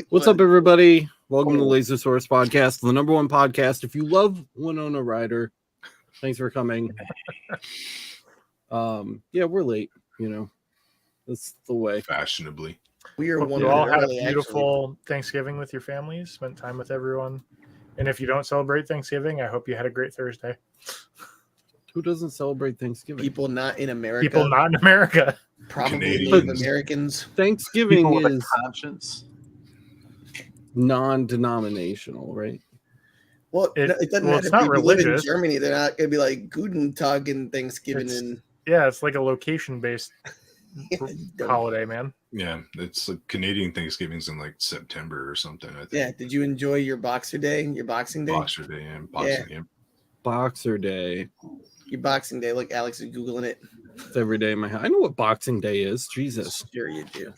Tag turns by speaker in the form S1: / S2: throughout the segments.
S1: What's up, everybody? Welcome to the Laser Source Podcast, the number one podcast. If you love Winona Ryder, thanks for coming. Yeah, we're late. You know, that's the way.
S2: Fashionably,
S3: we are.
S4: You all had a beautiful Thanksgiving with your families, spent time with everyone. And if you don't celebrate Thanksgiving, I hope you had a great Thursday.
S1: Who doesn't celebrate Thanksgiving?
S3: People not in America.
S4: People not in America.
S3: Probably
S2: Canadians.
S3: Native Americans.
S1: Thanksgiving is
S5: conscience.
S1: non-denominational, right?
S3: Well, it doesn't matter.
S4: It's not
S3: if you live in
S4: religious.
S3: Germany, they're not going to be like Guten Tag and Thanksgiving.
S4: It's like a location-based holiday, man.
S2: yeah, it's like Canadian Thanksgiving's in like September or something. I think.
S3: Yeah. Did you enjoy your Boxer Day? Your Boxing Day?
S2: Boxer Day and Boxing Day.
S1: Boxer Day.
S3: Your Boxing Day. Look, Alex is Googling it.
S1: It's every day in my house. I know what Boxing Day is. Jesus.
S3: Sure you do.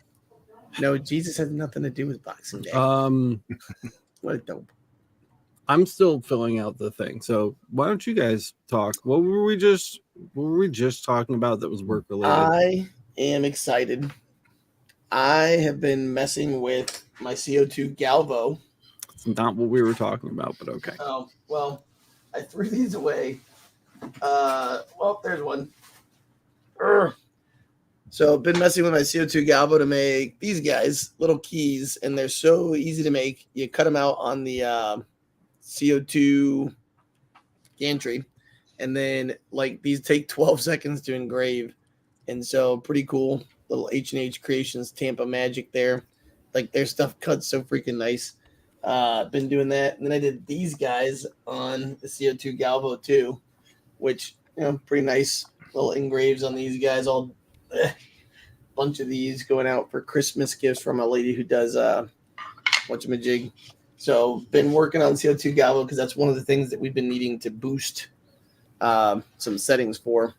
S3: No, Jesus has nothing to do with Boxing Day. What a dope.
S1: I'm still filling out the thing. So why don't you guys talk? What were we just talking about that was work related?
S3: I am excited. I have been messing with my CO2 Galvo.
S1: It's not what we were talking about, but okay.
S3: Oh, well, I threw these away. Well, there's one. So I've been messing with my CO2 Galvo to make these guys, little keys, and they're so easy to make. You cut them out on the CO2 gantry, and then like these take 12 seconds to engrave, and so pretty cool. Little H&H Creations Tampa magic there. Like their stuff cuts so freaking nice. Been doing that, and then I did these guys on the CO2 Galvo too, which pretty nice little engraves on these guys. All bunch of these going out for Christmas gifts from a lady who does whatchamajig. So been working on CO2 Galvo because that's one of the things that we've been needing to boost some settings for.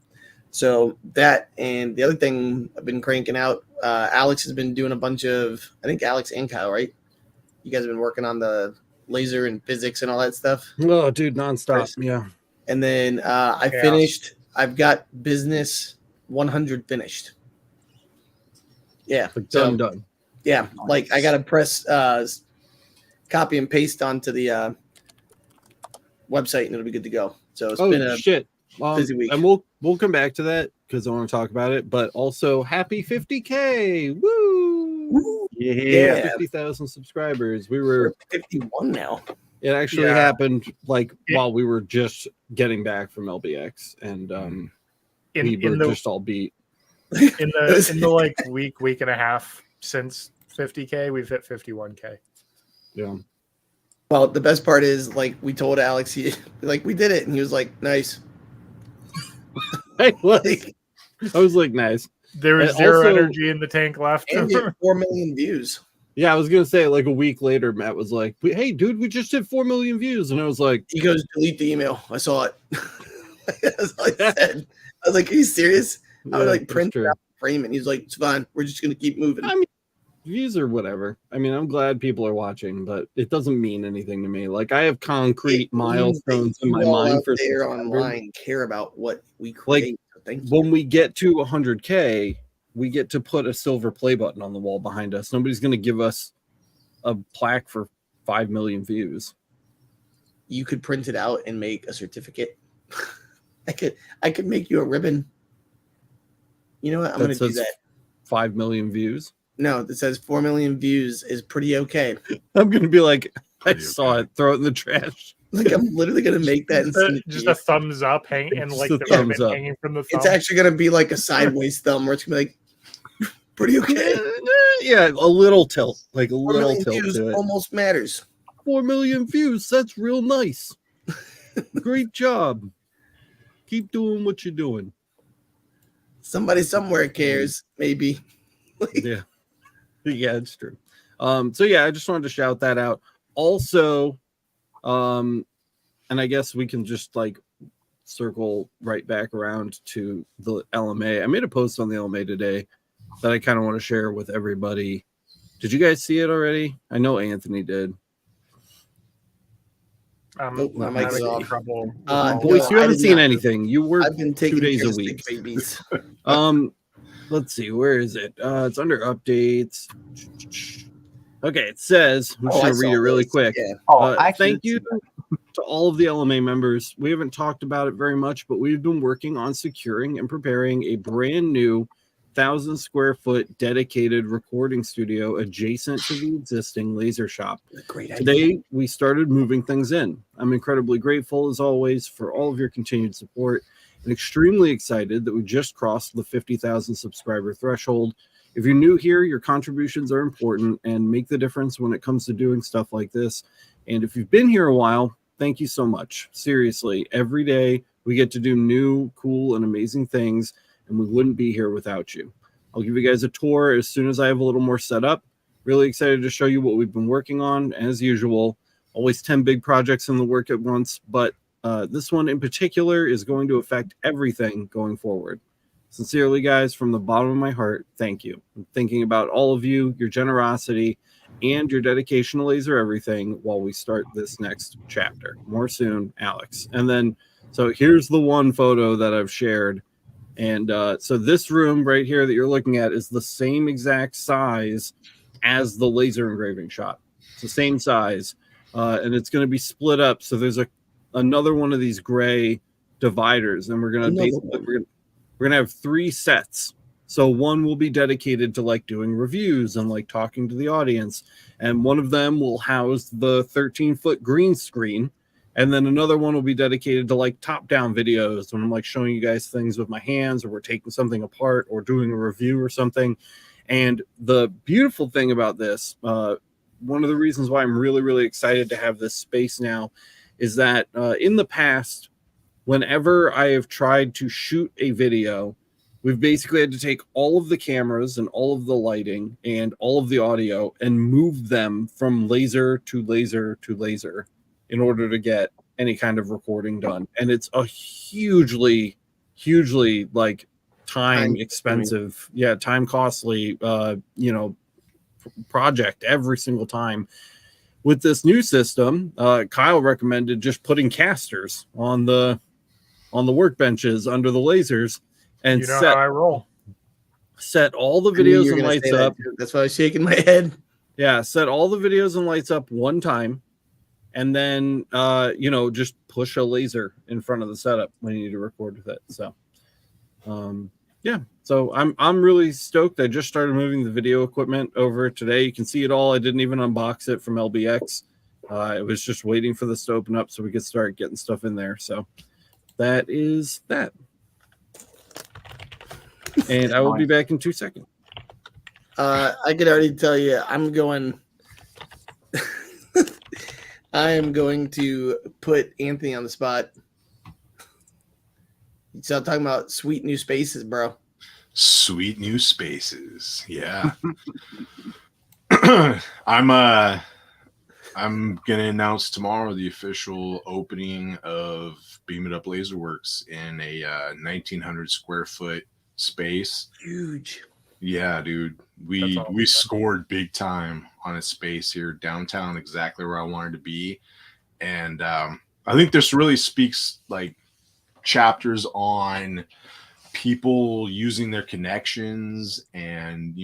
S3: So that, and the other thing I've been cranking out, Alex has been doing a bunch of, I think Alex and Kyle, right? You guys have been working on the laser and physics and all that stuff.
S1: Oh, dude, nonstop. Yeah.
S3: And then I finished, I've got business 100 finished. Yeah.
S1: Like done.
S3: Yeah. Nice. Like I got to press copy and paste onto the website and it'll be good to go. So it's been a busy week.
S1: And we'll come back to that because I want to talk about it. But also, happy 50K! Woo! Yeah, 50,000 subscribers. We're
S3: 51 now.
S1: It actually happened while we were just getting back from LBX, and we were just all beat.
S4: In the like week and a half since 50K, we've hit 51K.
S1: Yeah.
S3: Well, the best part is we told Alex we did it, and he was like, "Nice."
S1: I was like, "Nice."
S4: There was zero energy in the tank left.
S3: And 4 million views.
S1: Yeah, I was gonna say a week later, Matt was like, "Hey, dude, we just hit 4 million views," and I was like,
S3: "He goes, delete the email." I saw it. That's all I said. I was like, "Are you serious?" I would print it out, frame it. He's like, "It's fine. We're just gonna keep moving."
S1: I mean, views or whatever. I mean, I'm glad people are watching, but it doesn't mean anything to me. I have concrete milestones in my mind for
S3: there online care about what we create.
S1: When we get to 100K, we get to put a silver play button on the wall behind us. Nobody's going to give us a plaque for 5 million views.
S3: You could print it out and make a certificate. I could make you a ribbon. You know what? I'm going to do that.
S1: 5 million views.
S3: No, that says 4 million views is pretty okay.
S1: I'm going to be like, I saw it, throw it in the trash.
S3: I'm literally going to make that.
S4: Just a thumbs up hanging from the thumb.
S3: It's actually going to be like a sideways thumb where it's going to be like, pretty okay.
S1: Yeah, a little tilt. A little tilt
S3: views
S1: to it.
S3: Almost matters.
S1: 4 million views. That's real nice. Great job. Keep doing what you're doing.
S3: Somebody somewhere cares, maybe.
S1: Yeah, it's true. So yeah, I just wanted to shout that out. Also, and I guess we can just circle right back around to the LMA. I made a post on the LMA today that I kind of want to share with everybody. Did you guys see it already? I know Anthony did.
S3: My mic's off.
S1: Boyce, you haven't seen anything. You work
S3: I've been taking
S1: 2 days a week.
S3: Babies.
S1: let's see, where is it? It's under updates. Okay, it says, I'm just
S3: I
S1: going to read
S3: saw
S1: it really
S3: this.
S1: quick.
S3: Yeah.
S5: Actually,
S1: Thank you to all of the LMA members. We haven't talked about it very much, but we've been working on securing and preparing a brand new 1,000 square foot dedicated recording studio adjacent to the existing laser shop.
S3: Great idea.
S1: Today, we started moving things in. I'm incredibly grateful, as always, for all of your continued support and extremely excited that we just crossed the 50,000 subscriber threshold. If you're new here, your contributions are important and make the difference when it comes to doing stuff like this. And if you've been here a while, thank you so much. Seriously, every day we get to do new, cool, and amazing things, and we wouldn't be here without you. I'll give you guys a tour as soon as I have a little more set up. Really excited to show you what we've been working on. As usual, always 10 big projects in the work at once, but this one in particular is going to affect everything going forward. Sincerely, guys, from the bottom of my heart, thank you. I'm thinking about all of you, your generosity, and your dedication to Laser Everything while we start this next chapter. More soon, Alex. And then, so here's the one photo that I've shared. And so this room right here that you're looking at is the same exact size as the laser engraving shop. It's the same size. And it's going to be split up. So there's another one of these gray dividers. And we're going to basically, we're gonna have 3 sets. So one will be dedicated to like doing reviews and like talking to the audience, and one of them will house the 13-foot green screen, and then another one will be dedicated to like top-down videos when I'm like showing you guys things with my hands, or we're taking something apart or doing a review or something. And the beautiful thing about this, one of the reasons why I'm really, really excited to have this space now, is that in the past, whenever I have tried to shoot a video, we've basically had to take all of the cameras and all of the lighting and all of the audio and move them from laser to laser to laser in order to get any kind of recording done. And it's a hugely like time expensive, time costly, project every single time. With this new system, Kyle recommended just putting casters on the workbenches under the lasers, and
S4: how I roll.
S1: Set all the videos and lights up.
S3: That's why I was shaking my head.
S1: Yeah, set all the videos and lights up one time, and then just push a laser in front of the setup when you need to record with it. So so I'm really stoked. I just started moving the video equipment over today. You can see it all. I didn't even unbox it from LBX. It was just waiting for this to open up so we could start getting stuff in there. So that is that. And I will be back in 2 seconds.
S3: I could already tell you I'm going I am going to put Anthony on the spot. So I'm talking about sweet new spaces, bro.
S2: Sweet new spaces. Yeah. I'm gonna announce tomorrow the official opening of Beam It Up Laser Works in a 1,900 square foot space.
S3: Huge.
S2: Yeah, dude. We scored big time on a space here downtown, exactly where I wanted to be. And I think this really speaks like chapters on people using their connections and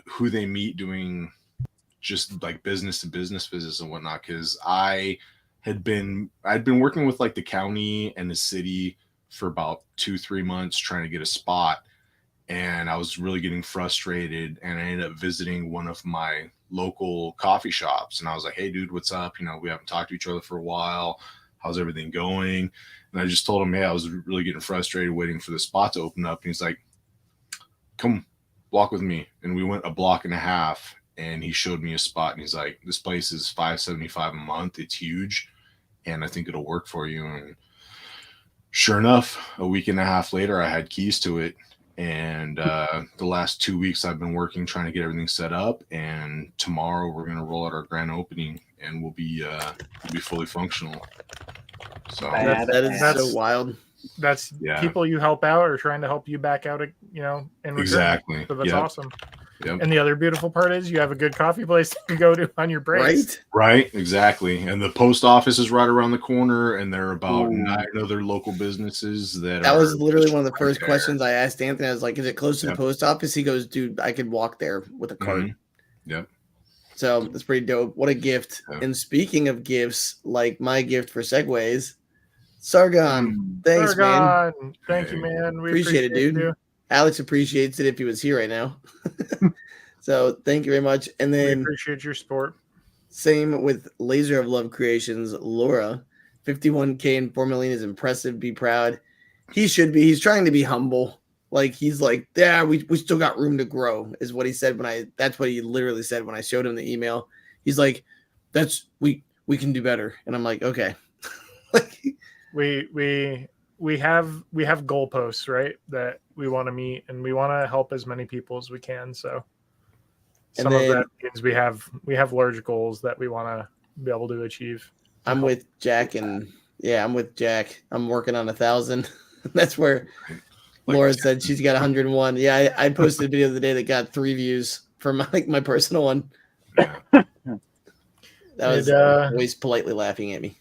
S2: who they meet doing just like business to business visits and whatnot. Because I'd been working with like the county and the city for about 2-3 months trying to get a spot, and I was really getting frustrated, and I ended up visiting one of my local coffee shops, and I was like, hey dude, what's up? We haven't talked to each other for a while. How's everything going? And I just told him, hey, I was really getting frustrated waiting for the spot to open up. And he's like, come walk with me. And we went 1.5 blocks, and he showed me a spot, and he's like, this place is $575 a month. It's huge, and I think it'll work for you. And sure enough, 1.5 weeks later, I had keys to it. And the last 2 weeks I've been working, trying to get everything set up. And tomorrow we're going to roll out our grand opening, and we'll be fully functional. So
S3: that is so wild.
S4: That's people you help out or trying to help you back out, in return.
S2: Exactly.
S4: So that's awesome.
S2: Yep.
S4: And the other beautiful part is you have a good coffee place to go to on your breaks.
S3: Right?
S2: Right, exactly. And the post office is right around the corner, and there are about
S5: Ooh.
S2: 9 other local businesses that
S3: That
S2: are
S3: was literally
S2: just
S3: one of the
S2: right
S3: first
S2: there.
S3: questions I asked Anthony. I was like, "Is it close to the
S2: Yep.
S3: post office?" He goes, "Dude, I could walk there with a cart."
S2: Mhm. Yep.
S3: So that's pretty dope. What a gift!
S2: Yeah.
S3: And speaking of gifts, like my gift for Segways, Sargon.
S5: Mm.
S3: Thanks, man.
S4: Sargon, thank you, man. We
S3: Appreciate it, dude.
S4: you.
S3: Alex appreciates it if he was here right now. So thank you very much. And
S4: We
S3: then
S4: appreciate your support.
S3: same with Laser of Love Creations, Laura. 51K and 4 million is impressive. Be proud. He should be. He's trying to be humble. Like he's like, yeah, we still got room to grow, is what he said that's what he literally said when I showed him the email. He's like, we can do better. And I'm like, okay. Like
S4: We have goalposts, right, that we want to meet, and we want to help as many people as we can. So some of that means we have large goals that we want to be able to achieve.
S3: I'm with Jack, and I'm with Jack. I'm working on 1,000. That's where Laura said she's got 101. Yeah, I posted a video the day that got 3 views for my personal one.
S2: Yeah.
S3: That was always politely laughing at me.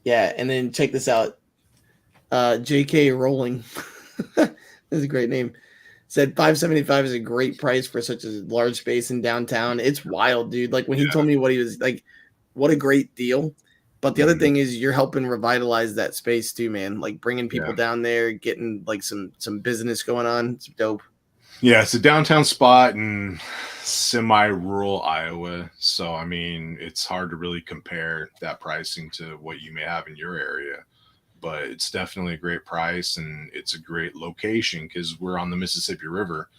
S3: Yeah, and then check this out. JK Rolling. That's a great name. Said 575 is a great price for such a large space in downtown. It's wild, dude. Like when he told me what he was like, what a great deal. But the other thing is you're helping revitalize that space too, man. Like bringing people down there, getting like some business going on. It's dope.
S2: Yeah, it's a downtown spot in semi-rural Iowa. So, I mean, it's hard to really compare that pricing to what you may have in your area. But it's definitely a great price, and it's a great location because we're on the Mississippi River,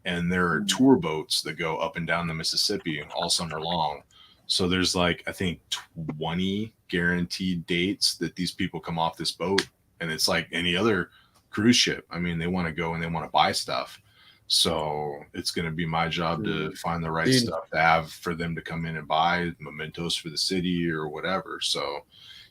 S2: and there are tour boats that go up and down the Mississippi all summer long. So there's like, I think 20 guaranteed dates that these people come off this boat, and it's like any other cruise ship. I mean, they want to go and they want to buy stuff. So it's going to be my job to find the right stuff to have for them to come in and buy mementos for the city or whatever. So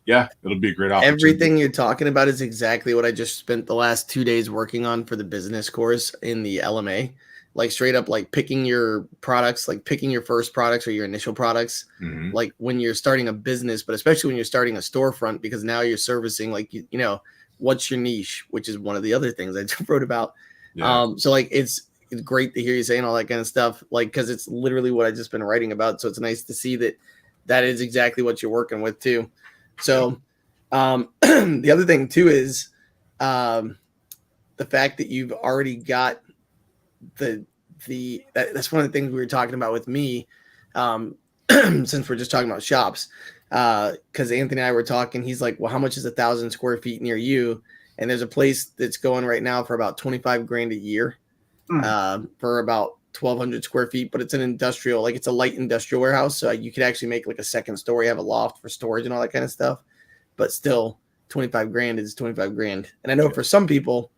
S2: yeah, it'll be a great opportunity.
S3: Everything you're talking about is exactly what I just spent the last 2 days working on for the business course in the LMA. Like straight up, like picking your products, like picking your first products or your initial products, like when you're starting a business, but especially when you're starting a storefront, because now you're servicing, like, you know, what's your niche, which is one of the other things I just wrote about. Yeah. So like, it's great to hear you saying all that kind of stuff, like, because it's literally what I just been writing about. So it's nice to see that is exactly what you're working with too. So the other thing too is the fact that you've already got that's one of the things we were talking about with me, since we're just talking about shops, because Anthony and I were talking. He's like, well, how much is 1,000 square feet near you? And there's a place that's going right now for about 25 grand a year, for about 1,200 square feet, but it's an industrial, like it's a light industrial warehouse. So you could actually make like a second story, have a loft for storage and all that kind of stuff, but still 25 grand is 25 grand. And I know for some people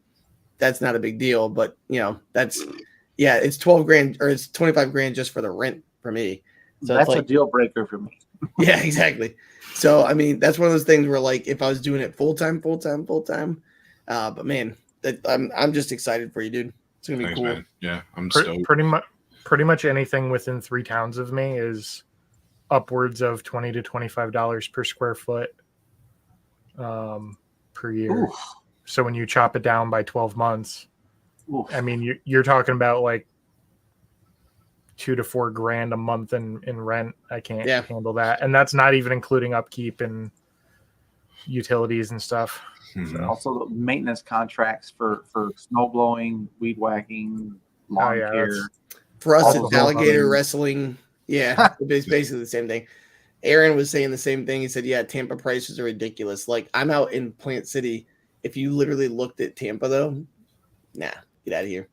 S3: that's not a big deal, but you know, it's 12 grand or it's 25 grand just for the rent for me. So
S5: that's
S3: like
S5: a deal breaker for me.
S3: Yeah, exactly. So, I mean, that's one of those things where like, if I was doing it full-time, but man, I'm just excited for you, dude. It's going to be cool.
S2: Man. Yeah. I'm stoked.
S4: Pretty much anything within 3 towns of me is upwards of $20 to $25 per square foot per year. Oof. So when you chop it down by 12 months, I mean, you're talking about like $2 to $4 grand a month in rent. I can't handle that. And that's not even including upkeep and utilities and stuff. So.
S5: Also the maintenance contracts for snow blowing, weed whacking, lawn care.
S3: For us, it's alligator wrestling. Yeah, it's basically the same thing. Aaron was saying the same thing. He said, yeah, Tampa prices are ridiculous. Like, I'm out in Plant City. If you literally looked at Tampa, though, nah, get out of here.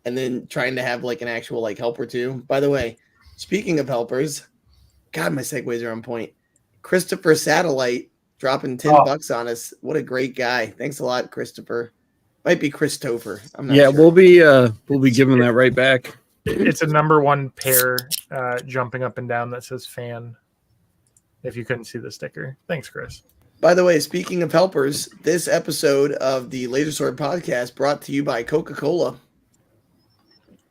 S3: And then trying to have, like, an actual, like, helper, too. By the way, speaking of helpers, God, my segues are on point. Christopher Satellite dropping $10 on us. What a great guy. Thanks a lot, Christopher. Might be Christopher. I'm not sure.
S1: We'll be giving that right back.
S4: It's a #1 pair jumping up and down that says fan. If you couldn't see the sticker. Thanks, Chris.
S3: By the way, speaking of helpers, this episode of the Laser Sword podcast brought to you by Coca-Cola.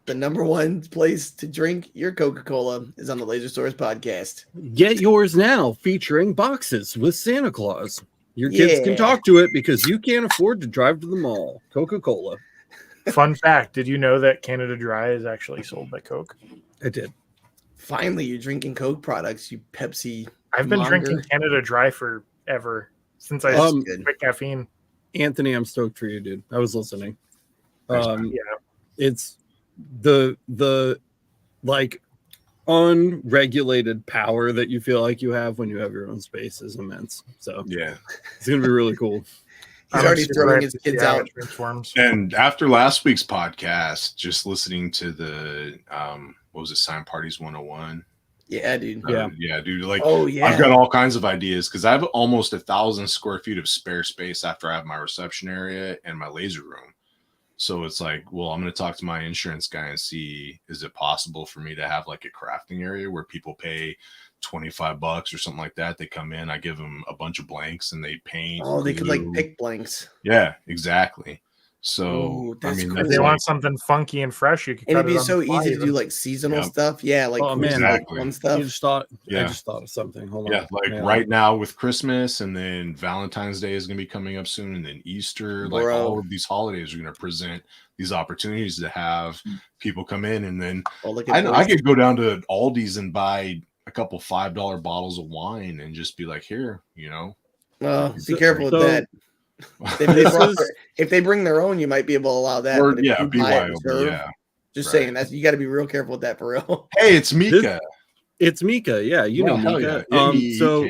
S3: The #1 place to drink your Coca-Cola is on the Laser Swords podcast.
S1: Get yours now, featuring boxes with Santa Claus. Your kids can talk to it because you can't afford to drive to the mall. Coca-Cola.
S4: Fun fact, did you know that Canada Dry is actually sold by Coke?
S1: I did.
S3: Finally, you're drinking Coke products, you Pepsi.
S4: I've been drinking Canada Dry forever since I quit caffeine.
S1: Anthony, I'm stoked for you, dude. I was listening.
S4: Yeah.
S1: It's the like unregulated power that you feel like you have when you have your own space is immense. So
S2: yeah,
S1: it's gonna be really cool.
S3: He's already throwing his kids out.
S2: And after last week's podcast, just listening to the what was it, Sign Parties 101?
S3: Yeah, dude.
S2: Yeah, dude. Like,
S3: yeah.
S2: I've got all kinds of ideas because I have almost 1,000 square feet of spare space after I have my reception area and my laser room. So it's like, well, I'm going to talk to my insurance guy and see, is it possible for me to have like a crafting area where people pay $25 or something like that? They come in, I give them a bunch of blanks and they paint.
S3: Oh, they could like pick blanks.
S2: Yeah, exactly. So
S3: ooh, that's cool.
S4: If they want something funky and fresh, you can.
S3: And it'd be so easy to do like seasonal stuff. Yeah, like
S2: exactly.
S3: Stuff.
S1: I just thought of something. Hold on.
S2: Yeah, like right now with Christmas, and then Valentine's Day is going to be coming up soon, and then Easter. Like all of these holidays are going to present these opportunities to have people come in, and then I could go down to Aldi's and buy a couple $5 bottles of wine and just be like, here, you know.
S3: Well, be careful with that. If they bring their own, you might be able to allow that.
S2: Or BYOB, yeah.
S3: Just saying that you got to be real careful with that for real.
S2: Hey, it's Mika.
S1: It's Mika. Yeah, you know Mika. So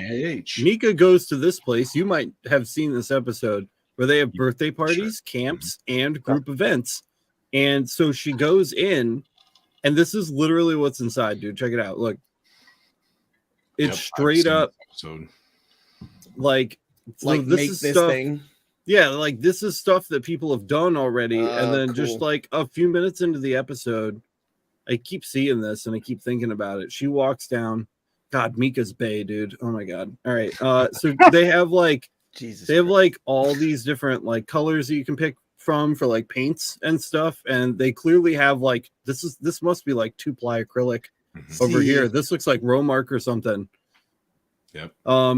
S1: Mika goes to this place. You might have seen this episode where they have birthday parties, camps, and group events. And so she goes in, and this is literally what's inside, dude. Check it out. Look, it's straight up like
S3: make this
S1: stuff,
S3: thing.
S1: Yeah, like this is stuff that people have done already. And then just like a few minutes into the episode, I keep seeing this and I keep thinking about it. She walks down. God, Mika's Bay, dude. Oh my God. All right. So they have like like all these different like colors that you can pick from for like paints and stuff. And they clearly have like this must be like 2-ply acrylic over here. This looks like Romark or something.
S2: Yep.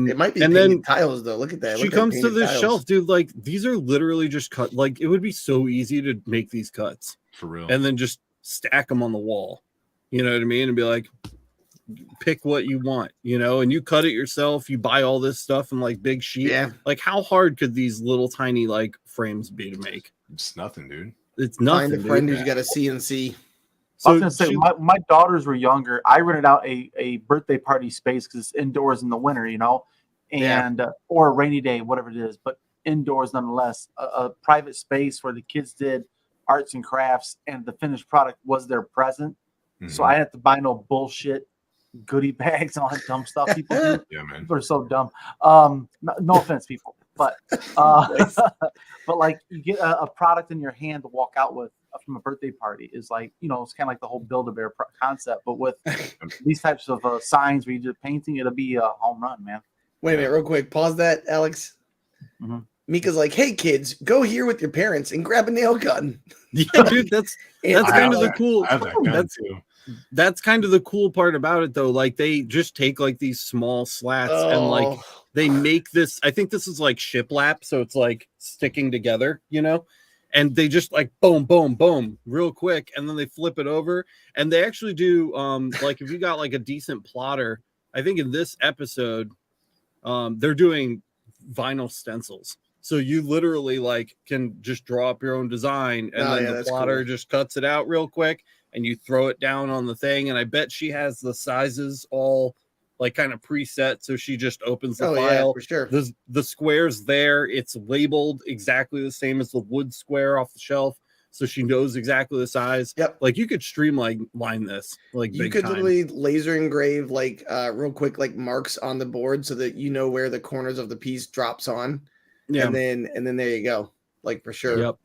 S3: It might be painted tiles though. Look at that.
S1: She comes to this shelf, dude. Like these are literally just cut. Like it would be so easy to make these cuts
S2: for real,
S1: and then just stack them on the wall. You know what I mean? And be like, pick what you want. You know, and you cut it yourself. You buy all this stuff in like big sheet.
S3: Yeah.
S1: Like how hard could these little tiny like frames be to make?
S2: It's nothing, dude.
S1: It's nothing.
S3: Find a friend who's got a CNC.
S5: So I was gonna say, my daughters were younger. I rented out a birthday party space because it's indoors in the winter, you know, and or a rainy day, whatever it is, but indoors nonetheless. A private space where the kids did arts and crafts, and the finished product was their present. So I had to buy no bullshit goodie bags and all that dumb stuff people do.
S2: Yeah, man.
S5: People are so dumb. No offense, people, but but like you get a product in your hand to walk out with from a birthday party is like, you know, it's kind of like the whole Build-A-Bear concept, but with these types of signs where you do painting, it'll be a home run, man.
S3: Wait a minute, real quick. Pause that, Alex. Mika's like, hey kids, go here with your parents and grab a nail gun.
S1: Yeah, dude, that's kind of the cool. That's kind of the cool part about it though. Like they just take like these small slats and like they make this. I think this is like shiplap, so it's like sticking together, you know. And they just like boom, boom, boom, real quick, and then they flip it over. And they actually do like if you got like a decent plotter, I think in this episode, they're doing vinyl stencils. So you literally like can just draw up your own design, and then the plotter just cuts it out real quick, and you throw it down on the thing. And I bet she has the sizes all like kind of preset, so she just opens the file.
S3: Yeah, for sure.
S1: The square's there. It's labeled exactly the same as the wood square off the shelf, so she knows exactly the size.
S3: Yep.
S1: Like you could streamline this. Like
S3: you could literally laser engrave like real quick like marks on the board so that you know where the corners of the piece drops on. Yeah. And then there you go. Like for sure.
S1: Yep.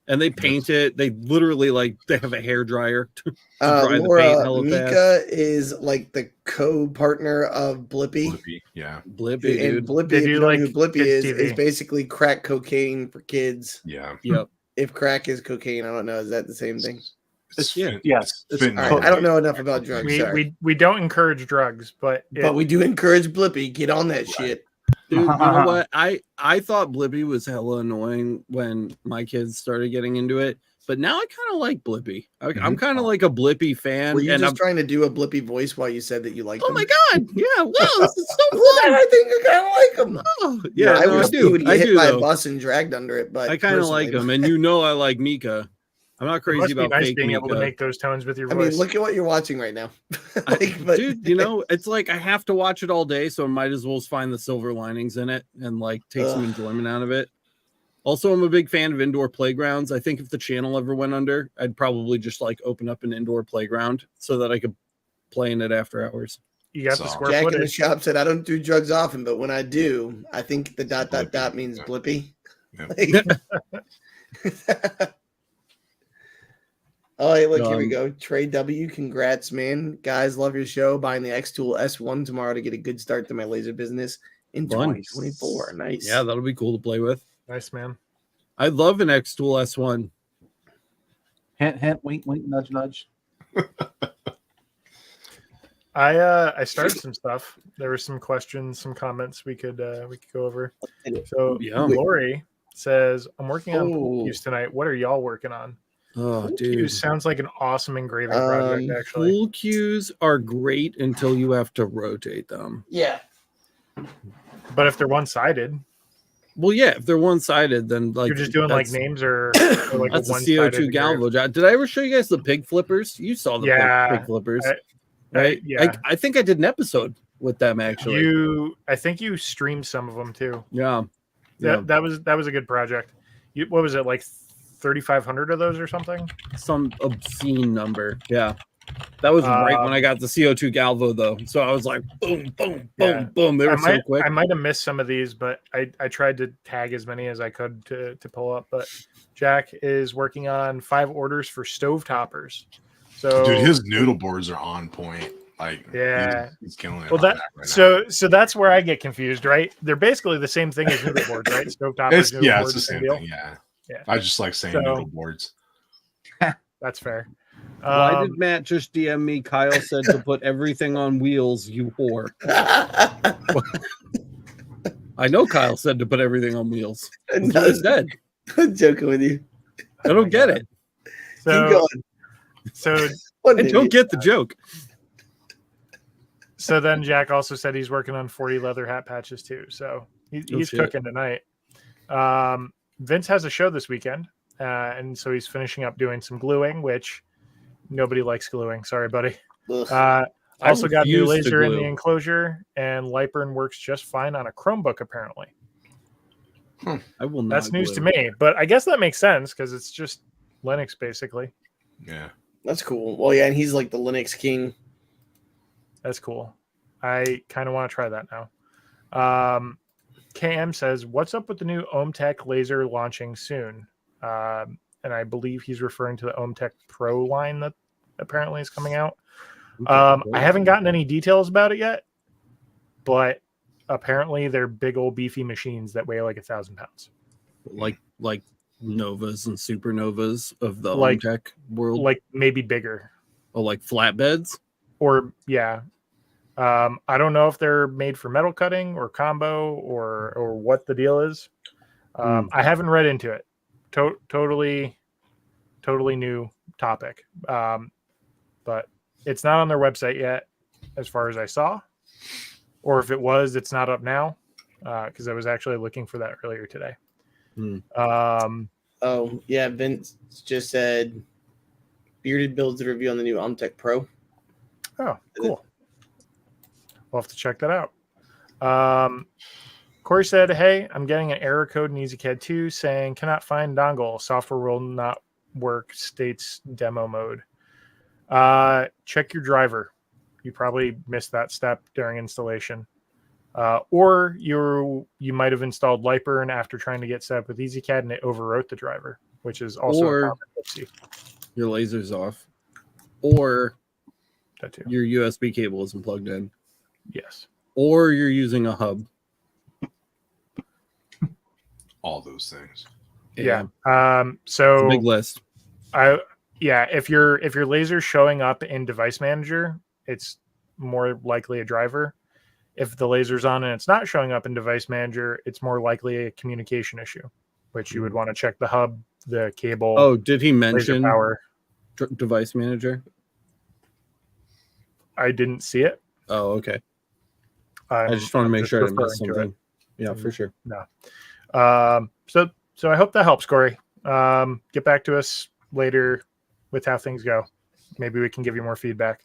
S1: And they paint it. They literally they have a hair dryer to dry the paint hella
S3: Mika
S1: fast.
S3: is like the co-partner of Blippi.
S2: Blippi, yeah.
S1: Blippi,
S3: And
S1: dude.
S3: Blippi,
S4: They
S3: if
S4: do
S3: you know
S4: like
S3: who Blippi
S4: kids'
S3: is
S4: TV.
S3: basically crack cocaine for kids.
S2: Yeah.
S1: Yep.
S3: If crack is cocaine, I don't know. Is that the same thing?
S5: Yes.
S3: All right, I don't know enough about drugs. Sorry.
S4: We don't encourage drugs, but
S3: we do encourage Blippi. Get on that shit.
S1: Dude, you know what? I thought Blippi was hella annoying when my kids started getting into it, but now I kind of like Blippi. I'm kind of like a Blippi fan.
S3: Were you
S1: and
S3: just
S1: I'm
S3: trying to do a Blippi voice while you said that you liked him?
S1: Oh my god! Yeah, wow, this is so fun.
S3: I think I kind of like him.
S1: Oh, yeah,
S3: I
S1: no,
S3: wish he would get hit by a
S1: though.
S3: bus and dragged under it, but
S1: I kind of like him, and you know I like Mika. I'm not
S4: it
S1: crazy
S4: must be
S1: about
S4: nice
S1: fake
S4: being
S1: Mika.
S4: able to make those tones with your
S3: I
S4: voice.
S3: mean, look at what you're watching right now.
S1: Dude, you know, it's like I have to watch it all day, so I might as well find the silver linings in it and take some enjoyment out of it. Also, I'm a big fan of indoor playgrounds. I think if the channel ever went under, I'd probably just open up an indoor playground so that I could play in it after hours.
S4: You got the square
S3: Jack in the
S4: footage.
S3: shop said, I don't do drugs often, but when I do, I think the ... means Blippi. Oh, hey, look, here we go. Trey W, congrats, man. Guys, love your show. Buying the X-Tool S1 tomorrow to get a good start to my laser business in 2024. Nice.
S1: Yeah, that'll be cool to play with.
S4: Nice, man.
S1: I love an X-Tool S1.
S5: Hint, hint, wink, wink, nudge, nudge.
S4: I started some stuff. There were some questions, some comments we could go over. So Lori says, I'm working on pool cues tonight. What are y'all working on?
S1: Oh,
S4: Pool
S1: dude.
S4: cues sounds like an awesome engraving project, actually.
S1: Pool cues are great until you have to rotate them.
S3: Yeah.
S4: But if they're one-sided.
S1: Well, yeah, if they're one-sided, then
S4: you're just doing names or like
S1: that's a CO2 galvo job. Did I ever show you guys the pig flippers? You saw the pig flippers, right? I think I did an episode with them actually.
S4: I think you streamed some of them too.
S1: Yeah.
S4: That was a good project. What was it, like 3,500 of those or something?
S1: Some obscene number. Yeah. That was right when I got the CO2 galvo though. So I was like, boom, boom, boom, boom. They were so quick.
S4: I might have missed some of these, but I tried to tag as many as I could to pull up. But Jack is working on 5 orders for stove toppers. So
S2: dude, his noodle boards are on point. He's killing it.
S4: Well, so that's where I get confused, right? They're basically the same thing as noodle boards, right? Stove toppers.
S2: It's the same thing. Yeah. I just like saying noodle boards.
S4: That's fair.
S1: Why did Matt just DM me? Kyle said to put everything on wheels, you whore. I know Kyle said to put everything on wheels. That's what he said.
S3: I'm joking with you.
S1: I don't get it.
S3: Keep going.
S4: So
S1: I don't get the joke.
S4: So then Jack also said he's working on 40 leather hat patches too. So he's cooking tonight. Vince has a show this weekend. And so he's finishing up doing some gluing, which nobody likes gluing. Sorry, buddy. Also got new laser in the enclosure, and Lightburn works just fine on a Chromebook, apparently.
S1: I will not.
S4: That's news to me, but I guess that makes sense because it's just Linux, basically.
S2: Yeah.
S3: That's cool. Well, yeah, and he's like the Linux king.
S4: That's cool. I kind of want to try that now. KM says, what's up with the new OhmTech laser launching soon? And I believe he's referring to the OhmTech Pro line that apparently is coming out. I haven't gotten any details about it yet, but apparently they're big old beefy machines that weigh like 1,000 pounds.
S1: Like Novas and Supernovas of the OhmTech world?
S4: Like maybe bigger.
S1: Oh, like flatbeds?
S4: Or, yeah. I don't know if they're made for metal cutting or combo or what the deal is. I haven't read into it. Totally new topic. But it's not on their website yet, as far as I saw. Or if it was, it's not up now, because I was actually looking for that earlier today.
S3: Oh, yeah, Vince just said Bearded builds the review on the new OhmTech Pro.
S4: Oh, cool. We'll have to check that out. Corey said, hey, I'm getting an error code in EasyCAD 2 saying cannot find dongle. Software will not work, states demo mode. Check your driver. You probably missed that step during installation. Or you might have installed Lightburn after trying to get set up with EasyCAD and it overwrote the driver, which is also a common ellipse.
S1: Your laser's off, or
S4: That too.
S1: your USB cable isn't plugged in,
S4: Yes.
S1: or you're using a hub.
S2: All those things.
S4: Yeah.
S1: It's a big list.
S4: If your laser's showing up in Device Manager, it's more likely a driver. If the laser's on and it's not showing up in Device Manager, it's more likely a communication issue, which you would want to check the hub, the cable.
S1: Oh, did he mention
S4: power
S1: Device Manager?
S4: I didn't see it.
S1: Oh, okay. I just want to make sure I didn't miss something. Yeah, for sure.
S4: No. So I hope that helps, Corey. Get back to us later with how things go. Maybe we can give you more feedback.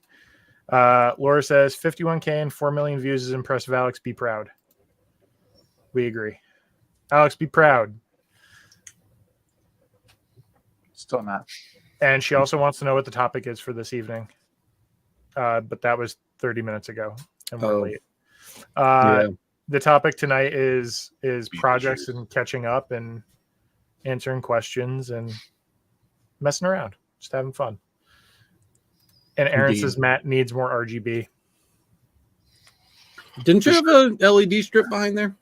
S4: Laura says 51K and 4 million views is impressive. Alex, be proud. We agree. Alex, be proud.
S5: Still not.
S4: And she also wants to know what the topic is for this evening. But that was 30 minutes ago, and we're late. The topic tonight is projects and catching up and answering questions and messing around, just having fun. And Aaron says Matt needs more RGB.
S1: Didn't you have a LED strip behind there?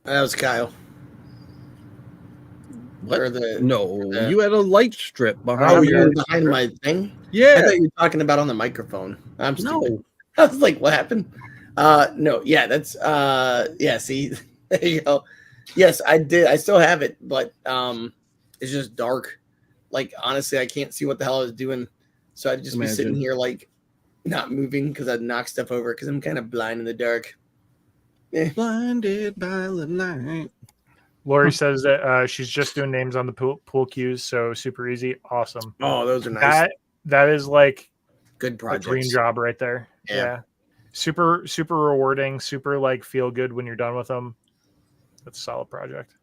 S3: That was Kyle.
S1: What?
S3: Or the,
S1: you had a light strip behind.
S3: Oh, you're behind my thing?
S1: Yeah.
S3: I thought you were talking about on the microphone. I'm stupid.
S1: No.
S3: I was like, what happened? No, yeah, that's see, there you go. Yes, I did. I still have it, but it's just dark. Like, honestly, I can't see what the hell I was doing. So I'd just be sitting here like not moving because I'd knock stuff over because I'm kind of blind in the dark.
S1: Blinded by the light.
S4: Lori says that she's just doing names on the pool cues, so super easy. Awesome.
S3: Oh, those are nice.
S4: That is like
S3: good project.
S4: Dream job right there. Yeah. Super rewarding, super like feel good when you're done with them. That's a solid project.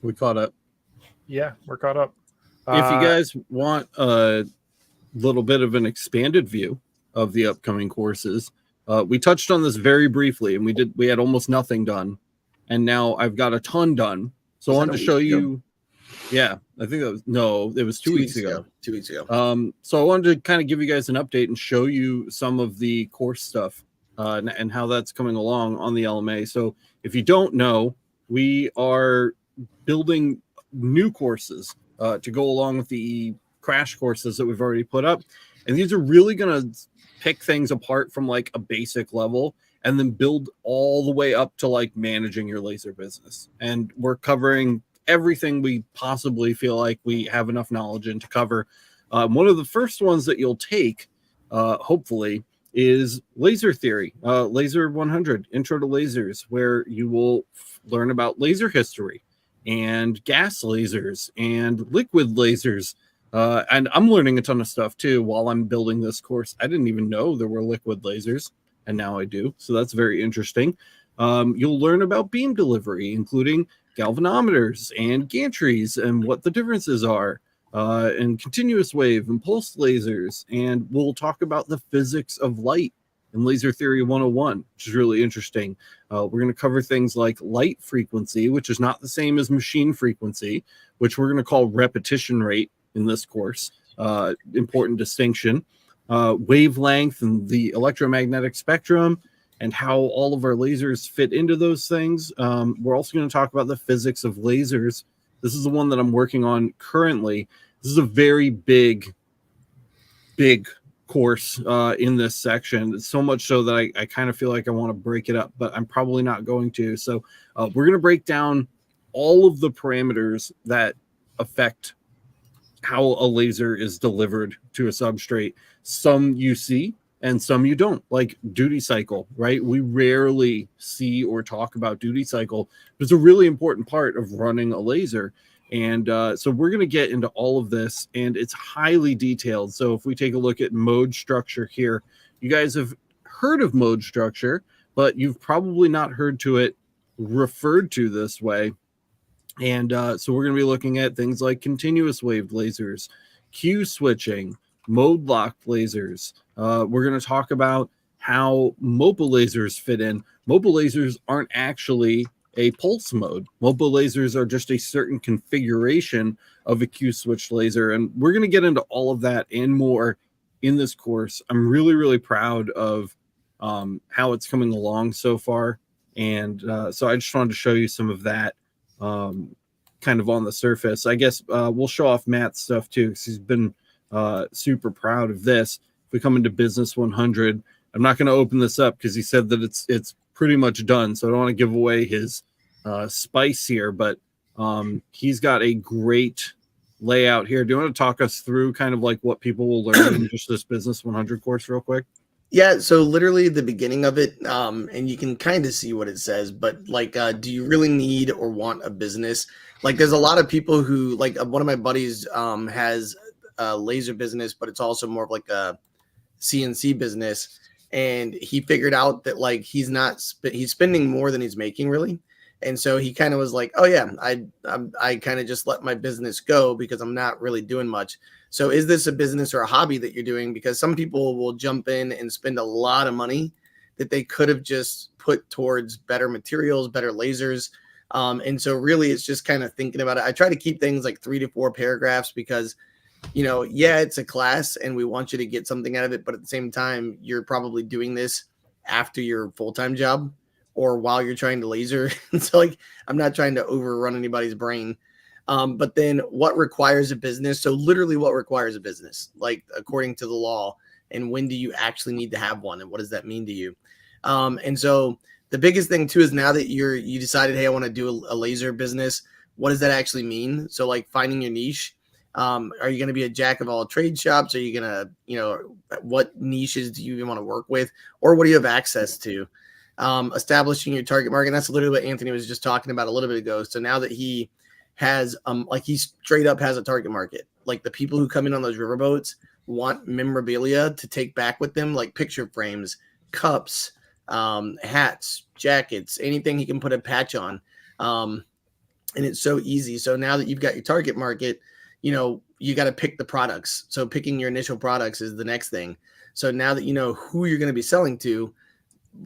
S1: We caught up.
S4: Yeah, we're caught up.
S1: If you guys want a little bit of an expanded view of the upcoming courses, we touched on this very briefly, and we had almost nothing done, and now I've got a ton done. So I wanted to show you. Yeah, I think it was 2 weeks ago.
S3: 2 weeks ago.
S1: So I wanted to kind of give you guys an update and show you some of the course stuff and how that's coming along on the LMA. So if you don't know, we are building new courses to go along with the crash courses that we've already put up. And these are really going to pick things apart from like a basic level and then build all the way up to like managing your laser business. And we're covering everything we possibly feel like we have enough knowledge in to cover. One of the first ones that you'll take, hopefully, is laser theory, Laser 100, Intro to Lasers, where you will learn about laser history and gas lasers and liquid lasers. And I'm learning a ton of stuff too while I'm building this course. I didn't even know there were liquid lasers, and now I do. So that's very interesting. You'll learn about beam delivery, including galvanometers and gantries and what the differences are, and continuous wave and pulse lasers. And we'll talk about the physics of light in Laser Theory 101, which is really interesting. We're going to cover things like light frequency, which is not the same as machine frequency, which we're going to call repetition rate in this course. Important distinction. Wavelength and the electromagnetic spectrum, and how all of our lasers fit into those things. We're also going to talk about the physics of lasers. This is the one that I'm working on currently. This is a very big course in this section. It's so much so that I kind of feel like I want to break it up, but I'm probably not going to. So we're going to break down all of the parameters that affect how a laser is delivered to a substrate. Some you see and some you don't, like duty cycle, right? We rarely see or talk about duty cycle, but it's a really important part of running a laser. And so we're going to get into all of this, and it's highly detailed. So if we take a look at mode structure here, you guys have heard of mode structure, but you've probably not heard to it referred to this way. And so we're going to be looking at things like continuous wave lasers, Q switching, mode locked lasers. We're going to talk about how mobile lasers fit in. Mobile lasers aren't actually a pulse mode. Mobile lasers are just a certain configuration of a Q switch laser. And we're going to get into all of that and more in this course. I'm really, really proud of how it's coming along so far. And so I just wanted to show you some of that kind of on the surface. I guess we'll show off Matt's stuff too, because he's been super proud of this. If we come into Business 100, I'm not going to open this up because he said that it's pretty much done. So I don't want to give away his spice here, but he's got a great layout here. Do you want to talk us through kind of like what people will learn in just this Business 100 course real quick?
S3: Yeah, so literally the beginning of it, and you can kind of see what it says, but like, do you really need or want a business? Like, there's a lot of people who, like, one of my buddies has a laser business, but it's also more of like a CNC business. And he figured out that like he's spending more than he's making really. And so he kind of was like, oh yeah, I kind of just let my business go because I'm not really doing much. So is this a business or a hobby that you're doing? Because some people will jump in and spend a lot of money that they could have just put towards better materials, better lasers. And so really it's just kind of thinking about it. I try to keep things like 3 to 4 paragraphs because, you know, yeah, it's a class and we want you to get something out of it. But at the same time, you're probably doing this after your full-time job or while you're trying to laser. And so like, I'm not trying to overrun anybody's brain. But then what requires a business? So literally what requires a business, like according to the law, and when do you actually need to have one? And what does that mean to you? And so the biggest thing too, is now that you decided, hey, I want to do a laser business. What does that actually mean? So like finding your niche. Are you going to be a jack of all trade shops? Are you going to, you know, what niches do you even want to work with, or what do you have access to? Establishing your target market. And that's literally what Anthony was just talking about a little bit ago. So now that he has, like he straight up has a target market, like the people who come in on those riverboats want memorabilia to take back with them, like picture frames, cups, hats, jackets, anything he can put a patch on. And it's so easy. So now that you've got your target market, you know, you got to pick the products. So picking your initial products is the next thing. So now that you know who you're going to be selling to,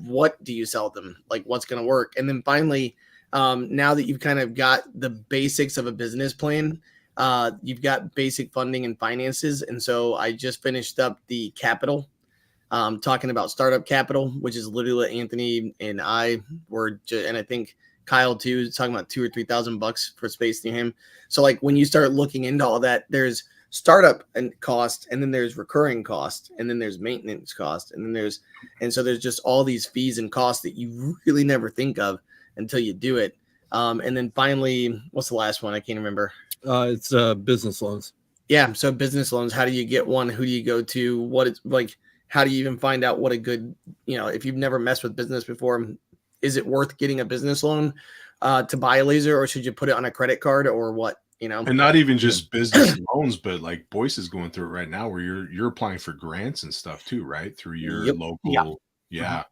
S3: what do you sell them? Like what's going to work? And then finally, now that you've kind of got the basics of a business plan, you've got basic funding and finances. And so I just finished up the capital, talking about startup capital, which is literally what Anthony and I were, and I think Kyle too is talking about $2,000 or $3,000 for space near him. So like when you start looking into all that, there's startup and cost, and then there's recurring cost, and then there's maintenance cost, and so there's just all these fees and costs that you really never think of until you do it. And then finally, what's the last one? I can't remember.
S1: It's business loans.
S3: Yeah. So business loans, how do you get one? Who do you go to? What it's like, how do you even find out what a good, you know, if you've never messed with business before, is it worth getting a business loan to buy a laser, or should you put it on a credit card or what, you know?
S2: And not even just business loans, but like Boyce is going through it right now where you're applying for grants and stuff too, right? Through your local. Yeah.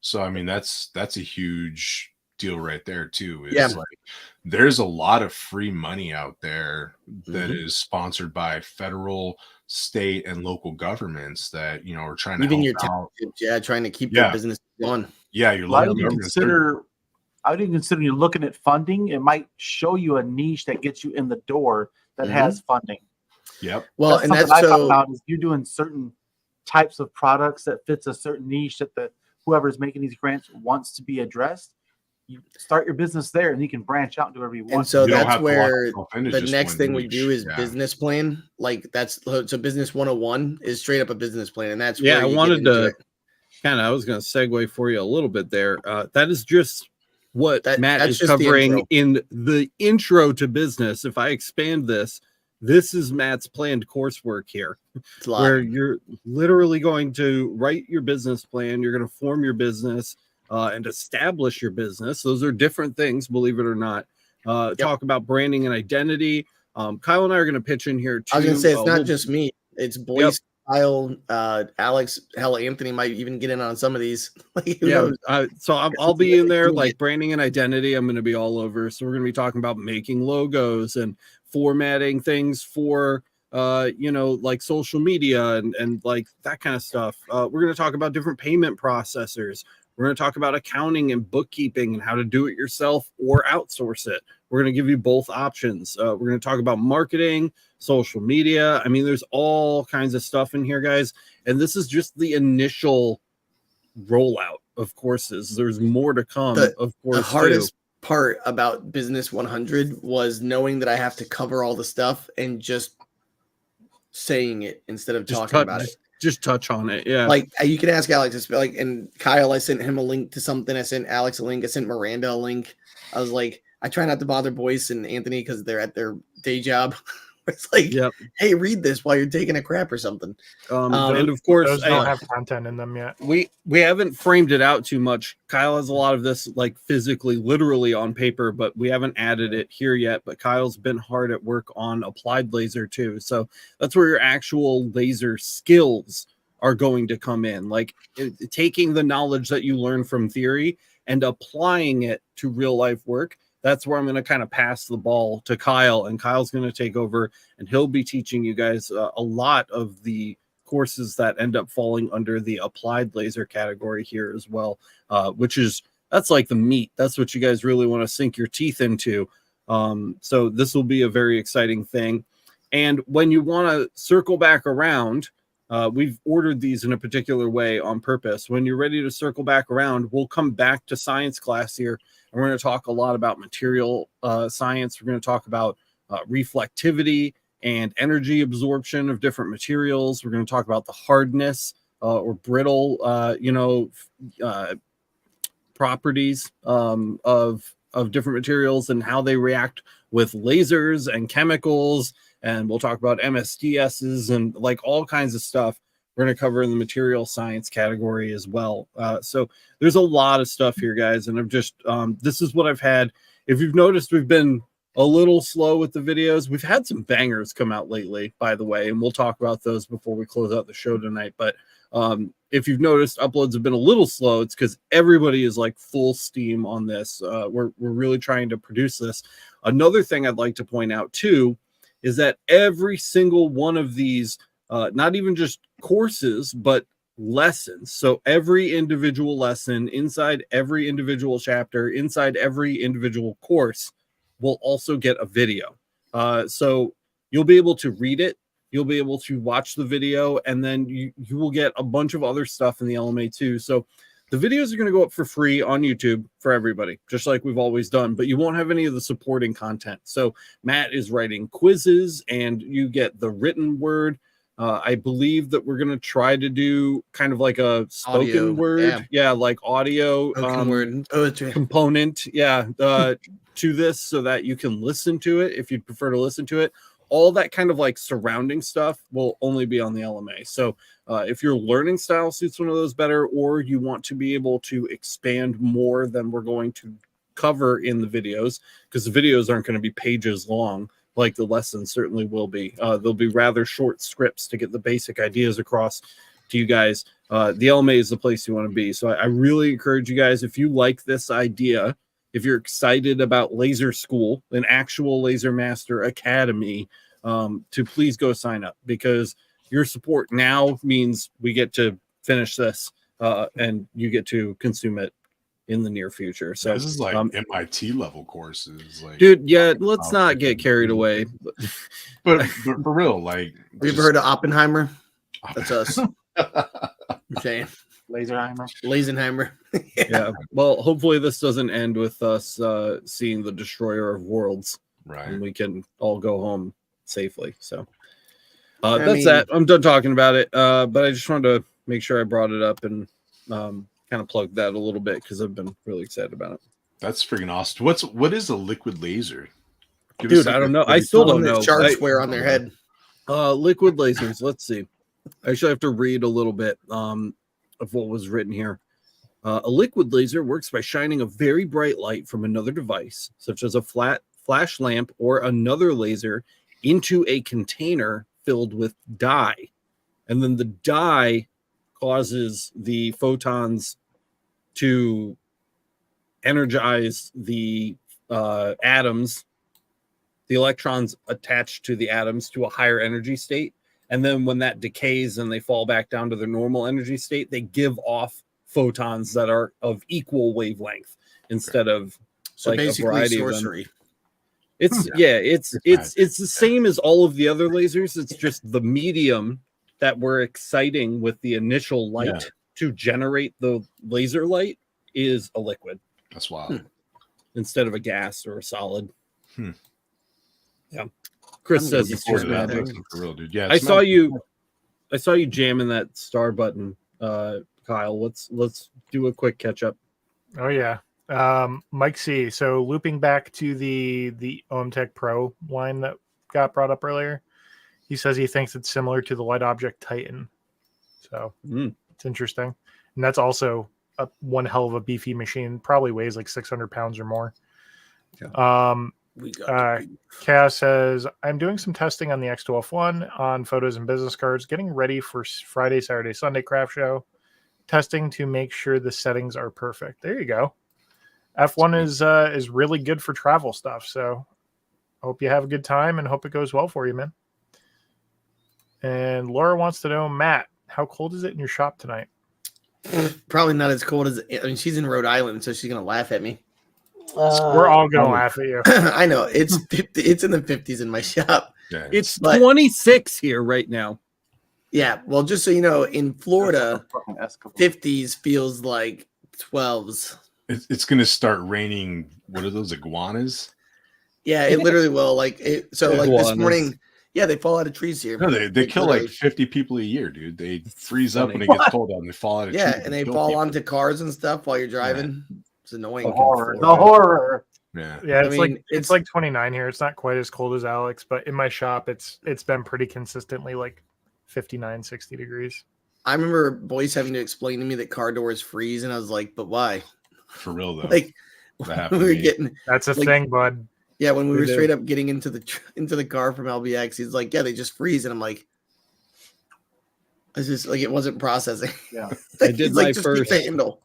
S2: So, I mean, that's a huge deal right there too. Is like, there's a lot of free money out there that is sponsored by federal, state, and local governments that, you know, are trying to
S3: even
S2: help
S3: your
S2: out.
S3: Trying to keep your business going.
S2: Yeah, your
S5: I
S2: local
S5: would consider you're looking at funding. It might show you a niche that gets you in the door that has funding.
S2: Yep.
S3: Well,
S5: that's something I talk about is you're doing certain types of products that fits a certain niche that whoever is making these grants wants to be addressed. You start your business there, and you can branch out and do whatever you want.
S3: And so that's where the next thing we do is business plan. Like that's so business 101 is straight up a business plan, and that's where
S1: I wanted to kind of, I was going to segue for you a little bit there. That is just what Matt is covering in the intro to business. If I expand this is Matt's planned coursework here, where you're literally going to write your business plan. You're going to form your business and establish your business. Those are different things, believe it or not. Talk about branding and identity. Kyle and I are going to pitch in here too.
S3: I was going to say, it's not just me. It's Boyce, Kyle, Alex, hell, Anthony might even get in on some of these.
S1: So I'll be in there, like branding and identity. I'm going to be all over. So we're going to be talking about making logos and formatting things for you know, like social media and like that kind of stuff. We're going to talk about different payment processors. We're going to talk about accounting and bookkeeping and how to do it yourself or outsource it. We're going to give you both options. We're going to talk about marketing, social media. I mean, there's all kinds of stuff in here, guys. And this is just the initial rollout of courses. There's more to come, of course.
S3: The hardest part about Business 100 was knowing that I have to cover all the stuff and just saying it instead of talking about it.
S1: Just touch on it. Yeah.
S3: Like you can ask Alex, like, and Kyle, I sent him a link to something. I sent Alex a link. I sent Miranda a link. I was like, I try not to bother Boyce and Anthony because they're at their day job. It's like, hey, read this while you're taking a crap or something.
S1: And of course,
S4: those don't have content in them yet.
S1: We haven't framed it out too much. Kyle has a lot of this like physically, literally on paper, but we haven't added it here yet. But Kyle's been hard at work on applied laser too. So that's where your actual laser skills are going to come in, like taking the knowledge that you learn from theory and applying it to real life work. That's where I'm going to kind of pass the ball to Kyle, and Kyle's going to take over, and he'll be teaching you guys a lot of the courses that end up falling under the applied laser category here as well, that's like the meat. That's what you guys really want to sink your teeth into. So this will be a very exciting thing. And when you want to circle back around, we've ordered these in a particular way on purpose. When you're ready to circle back around, we'll come back to science class here. And we're going to talk a lot about material science. We're going to talk about reflectivity and energy absorption of different materials. We're going to talk about the hardness or brittle, properties of different materials and how they react with lasers and chemicals. And we'll talk about MSDSs and like all kinds of stuff we're going to cover in the material science category as well. So there's a lot of stuff here, guys. And I've just, this is what I've had. If you've noticed, we've been a little slow with the videos. We've had some bangers come out lately, by the way, and we'll talk about those before we close out the show tonight. But if you've noticed, uploads have been a little slow. It's because everybody is like full steam on this. We're really trying to produce this. Another thing I'd like to point out too is that every single one of these, not even just courses, but lessons. So every individual lesson inside every individual chapter, inside every individual course will also get a video. So you'll be able to read it. You'll be able to watch the video, and then you will get a bunch of other stuff in the LMA too. So the videos are going to go up for free on YouTube for everybody, just like we've always done, but you won't have any of the supporting content. So Matt is writing quizzes, and you get the written word. I believe that we're going to try to do kind of like a spoken
S3: audio,
S1: word. Yeah, like audio
S3: word poetry
S1: component. Yeah, to this so that you can listen to it if you'd prefer to listen to it. All that kind of like surrounding stuff will only be on the LMA. So if your learning style suits one of those better, or you want to be able to expand more than we're going to cover in the videos, because the videos aren't going to be pages long like the lessons certainly will be. They'll be rather short scripts to get the basic ideas across to you guys. The LMA is the place you want to be. So I really encourage you guys, if you like this idea, if you're excited about laser school, an actual Laser Master Academy, to please go sign up, because your support now means we get to finish this and you get to consume it in the near future. So
S2: this is like MIT level courses, like,
S1: dude. Yeah, let's not get carried away.
S2: But for real, like,
S3: have you ever heard of Oppenheimer? That's us. I'm saying Lasenheimer.
S1: Yeah. Well, hopefully this doesn't end with us seeing the destroyer of worlds,
S2: right?
S1: And we can all go home safely. So that's that. I'm done talking about it. But I just wanted to make sure I brought it up and kind of plug that a little bit, because I've been really excited about it.
S2: That's freaking awesome. What is a liquid laser?
S1: Dude, I don't know. I still don't know.
S3: Sharks wear on their head.
S1: Liquid lasers. Let's see. I actually have to read a little bit of what was written here. A liquid laser works by shining a very bright light from another device, such as a flat flash lamp or another laser, into a container filled with dye. And then the dye causes the photons to energize the atoms the electrons attach to the atoms to a higher energy state. And then when that decays and they fall back down to their normal energy state, they give off photons that are of equal wavelength instead of
S3: so
S1: like
S3: basically
S1: a variety
S3: sorcery.
S1: of them. It's it's the same as all of the other lasers. It's just the medium that we're exciting with the initial light to generate the laser light is a liquid.
S2: That's wild.
S1: Instead of a gas or a solid. Yeah.
S3: I'm
S1: Chris says
S3: looking
S1: it's
S3: forward
S1: just
S3: to that.
S1: magic.
S2: For real, dude. Yeah,
S1: I saw you jamming that star button, Kyle. Let's do a quick catch up.
S4: Oh yeah. Mike C. So looping back to the OMTech Pro line that got brought up earlier, he says he thinks it's similar to the Light Object Titan. So it's interesting. And that's also one hell of a beefy machine. Probably weighs like 600 pounds or more. Cass says, I'm doing some testing on the X2F1 on photos and business cards, getting ready for Friday, Saturday, Sunday craft show. Testing to make sure the settings are perfect. There you go. F1 is really good for travel stuff. So hope you have a good time and hope it goes well for you, man. And Laura wants to know, Matt, how cold is it in your shop tonight?
S3: Probably not as cold as, I mean, she's in Rhode Island, so she's going to laugh at me.
S4: We're all going to laugh at you.
S3: I know. It's in the 50s in my shop.
S2: Yeah,
S1: it's 26 here right now.
S3: Yeah. Well, just so you know, in Florida, 50s feels like 12s.
S2: It's going to start raining. What are those, iguanas?
S3: Yeah, it literally will. Like it. So like
S1: Iguanas.
S3: this morning, yeah, they fall out of trees here.
S2: No, they kill like 50 people a year, dude. They freeze up when it gets cold out and they fall out of trees.
S3: Yeah, and they fall onto cars and stuff while you're driving. Yeah. It's annoying.
S5: The horror.
S2: Yeah.
S4: Yeah, it's like 29 here. It's not quite as cold as Alex, but in my shop it's been pretty consistently like 59, 60 degrees.
S3: I remember boys having to explain to me that car doors freeze, and I was like, but why?
S2: For real though.
S3: Like we were getting
S4: that's a thing, bud.
S3: Yeah, when we were straight up getting into the car from LBX, he's like, yeah, they just freeze, and I'm like, it's just like it wasn't processing.
S5: Yeah.
S1: I did my
S3: like,
S1: first
S3: handle.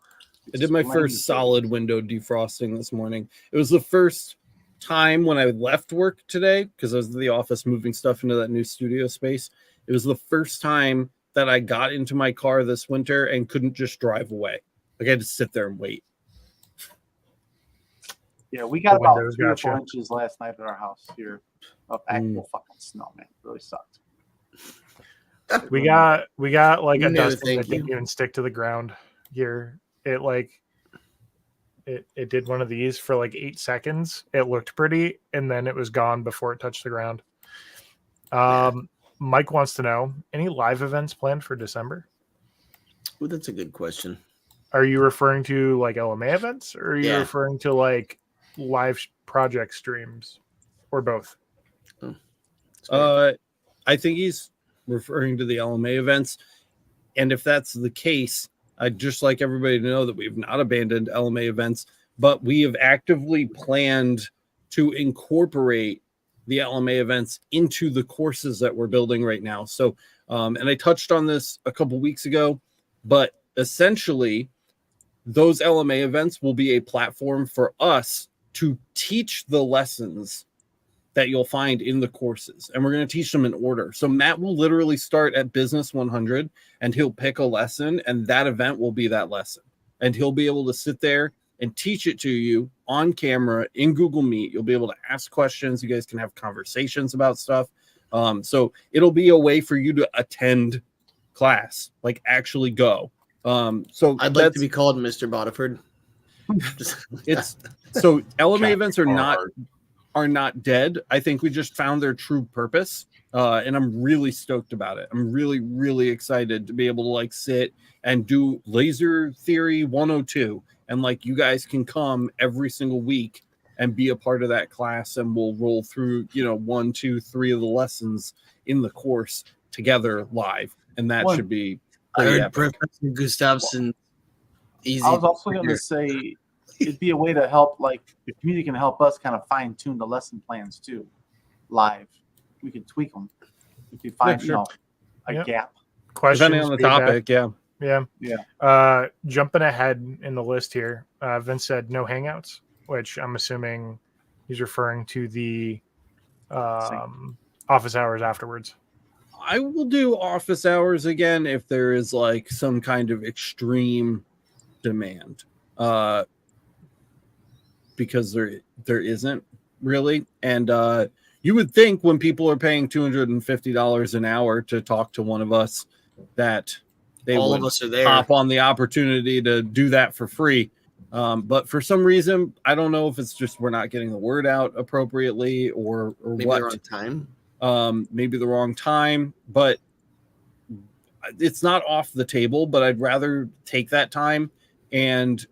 S1: I did my first solid window defrosting this morning. It was the first time when I left work today because I was in the office moving stuff into that new studio space. It was the first time that I got into my car this winter and couldn't just drive away. Like I had to sit there and wait.
S5: Yeah, we got about 3 or 4 inches last night at our house here of actual fucking snow, man. It really sucked.
S4: We got like a dusting that didn't even stick to the ground here. It did one of these for like 8 seconds. It looked pretty, and then it was gone before it touched the ground. Mike wants to know, any live events planned for December?
S3: Oh, that's a good question.
S4: Are you referring to like LMA events, or are you referring to like live project streams, or both?
S1: I think he's referring to the LMA events, and if that's the case, I'd just like everybody to know that we've not abandoned LMA events, but we have actively planned to incorporate the LMA events into the courses that we're building right now. So, and I touched on this a couple weeks ago, but essentially those LMA events will be a platform for us to teach the lessons that you'll find in the courses, and we're going to teach them in order. So Matt will literally start at Business 100, and he'll pick a lesson, and that event will be that lesson, and he'll be able to sit there and teach it to you on camera in Google Meet. You'll be able to ask questions. You guys can have conversations about stuff. So it'll be a way for you to attend class, like actually go. So
S3: I'd like to be called Mr. Bodiford.
S1: It's so LMA events are not dead. I think we just found their true purpose, and I'm really stoked about it. I'm really, really excited to be able to like sit and do Laser Theory 102, and like you guys can come every single week and be a part of that class, and we'll roll through 1, 2, 3 of the lessons in the course together live, and that should be.
S3: I heard Professor Gustafsson. Easy.
S5: I was also going to say it'd be a way to help, like, the community can help us kind of fine tune the lesson plans too, live. We can tweak them. We can find a gap.
S4: Questions
S1: depending on the topic.
S4: Yeah. Jumping ahead in the list here, Vince said no hangouts, which I'm assuming he's referring to the office hours afterwards.
S1: I will do office hours again if there is like some kind of extreme demand, because there isn't really. And you would think when people are paying $250 an hour to talk to one of us that they
S3: all
S1: would
S3: of us are there.
S1: hop on the opportunity to do that for free. But for some reason, I don't know if it's just we're not getting the word out appropriately or
S3: Maybe
S1: what.
S3: the wrong time.
S1: Maybe the wrong time, but it's not off the table. But I'd rather take that time and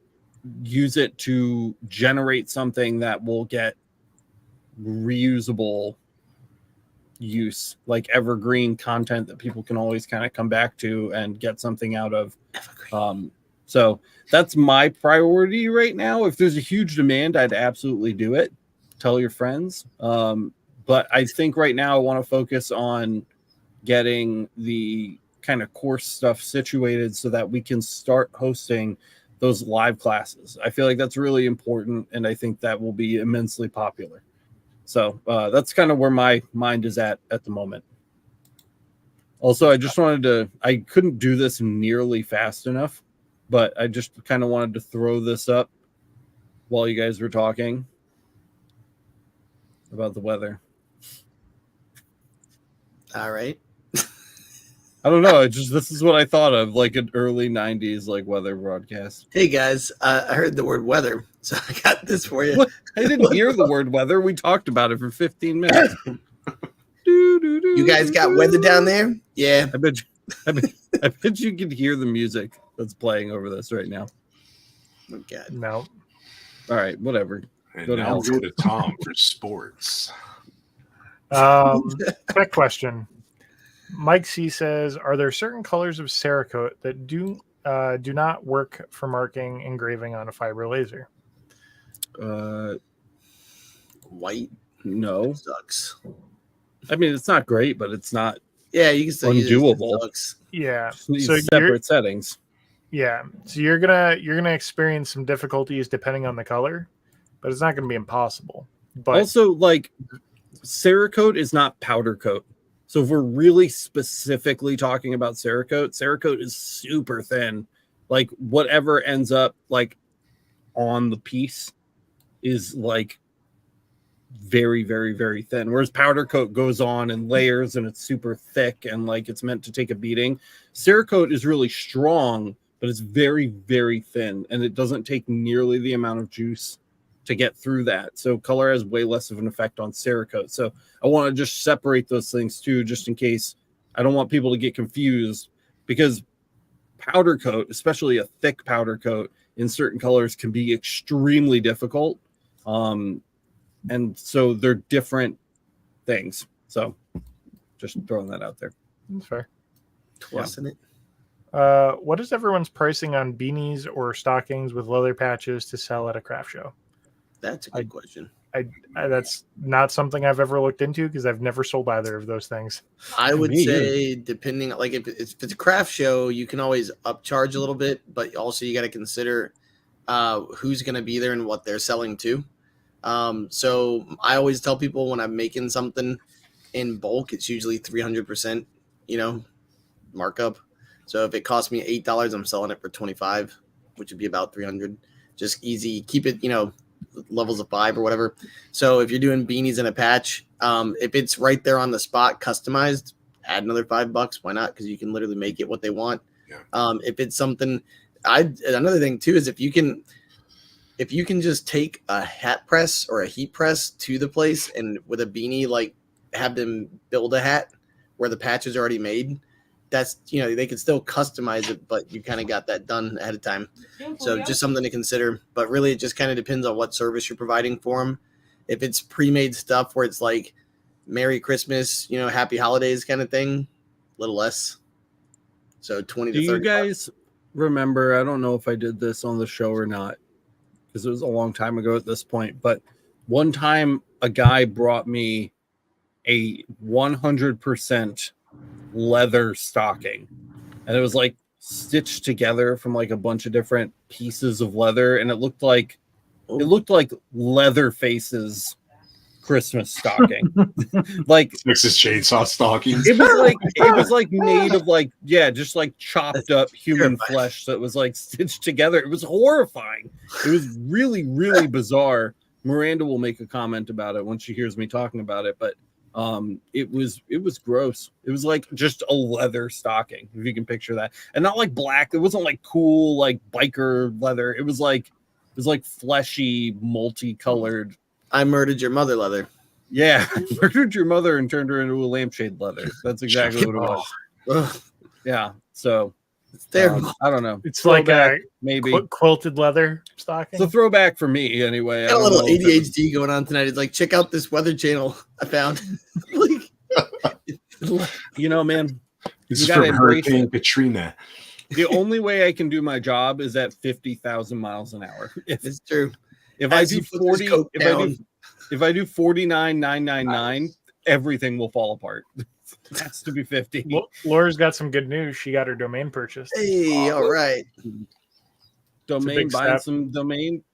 S1: use it to generate something that will get reusable use, like evergreen content that people can always kind of come back to and get something out of. So that's my priority right now. If there's a huge demand, I'd absolutely do it. Tell your friends. But I think right now I want to focus on getting the kind of course stuff situated so that we can start hosting those live classes. I feel like that's really important, and I think that will be immensely popular. So that's kind of where my mind is at the moment. Also, I just wanted to, I couldn't do this nearly fast enough, but I just kind of wanted to throw this up while you guys were talking about the weather.
S3: All right.
S1: I don't know. This is what I thought of, like an early 90s like weather broadcast.
S3: Hey guys, I heard the word weather, so I got this for you.
S1: What? I didn't hear the word weather. We talked about it for 15 minutes.
S3: You guys got weather down there? Yeah.
S1: I bet you can hear the music that's playing over this right now.
S3: Oh, God.
S4: No.
S1: All right, whatever.
S2: And
S1: Go to
S2: now
S1: hell.
S2: go to Tom for sports.
S4: Quick question. Mike C says, are there certain colors of cerakote that do not work for marking engraving on a fiber laser?
S3: White?
S1: No.
S3: It sucks.
S1: I mean, it's not great, but it's not
S3: Yeah, you can still use it. It
S1: undoable.
S3: sucks.
S4: Yeah.
S1: These
S4: So
S1: separate settings.
S4: Yeah. So you're gonna experience some difficulties depending on the color, but it's not gonna be impossible. But
S1: Also, like, cerakote is not powder coat. So if we're really specifically talking about cerakote is super thin. Like whatever ends up like on the piece is like very, very, very thin. Whereas powder coat goes on in layers and it's super thick and like it's meant to take a beating. Cerakote is really strong, but it's very, very thin and it doesn't take nearly the amount of juice to get through that. So color has way less of an effect on cerakote. So I want to just separate those things too, just in case. I don't want people to get confused, because powder coat, especially a thick powder coat in certain colors, can be extremely difficult. And so they're different things. So just throwing that out there.
S4: that's fair.
S3: Twisting it.
S4: What is everyone's pricing on beanies or stockings with leather patches to sell at a craft show?
S3: That's a good question.
S4: I that's not something I've ever looked into because I've never sold either of those things.
S3: I would
S1: Me
S3: say, depending, like if it's a craft show, you can always upcharge a little bit, but also you got to consider who's going to be there and what they're selling to. So I always tell people when I'm making something in bulk, it's usually 300%, markup. So if it costs me $8, I'm selling it for $25, which would be about 300. Just easy. Keep it, levels of 5 or whatever. So if you're doing beanies in a patch, if it's right there on the spot, customized, add another $5. Why not? Because you can literally make it what they want.
S2: Yeah.
S3: If it's something, another thing too is if you can just take a hat press or a heat press to the place and with a beanie, like have them build a hat where the patch is already made. That's, they can still customize it, but you kind of got that done ahead of time. So just something to consider, but really it just kind of depends on what service you're providing for them. If it's pre-made stuff where it's like Merry Christmas, Happy Holidays kind of thing, a little less. So 20 to 30.
S1: Do you guys remember, I don't know if I did this on the show or not, because it was a long time ago at this point, but one time a guy brought me a 100% leather stocking, and it was like stitched together from like a bunch of different pieces of leather, and it looked like leather faces Christmas stocking. Like
S2: Texas chainsaw stocking.
S1: it was like made of like just like chopped up human flesh that was like stitched together. It was horrifying. It was really, really bizarre. Miranda will make a comment about it when she hears me talking about it, but it was gross. It was like just a leather stocking, if you can picture that, and not like black. It wasn't like cool like biker leather. It was like fleshy, multicolored.
S3: I murdered your mother leather.
S1: Yeah, murdered your mother and turned her into a lampshade leather. That's exactly what it was.
S3: Ugh,
S1: Yeah, so
S3: it's terrible.
S1: I don't know.
S4: It's like a
S1: maybe
S4: quilted leather stocking.
S1: it's a throwback for me anyway.
S3: I got a little ADHD going on tonight. It's like, check out this weather channel I found.
S1: You know, man,
S2: This
S1: you
S2: is
S1: gotta
S2: from
S1: embrace
S2: Hurricane
S1: it.
S2: Katrina.
S1: The only way I can do my job is at 50,000 miles an hour.
S3: It's true.
S1: If
S3: As
S1: I do
S3: you put this
S1: 40,
S3: coat
S1: if I do 49,999, everything will fall apart. It has to be 50.
S4: Laura's got some good news. She got her domain purchased.
S3: Hey, all right.
S1: Domain,
S4: big
S1: buying
S4: step.
S1: some domain.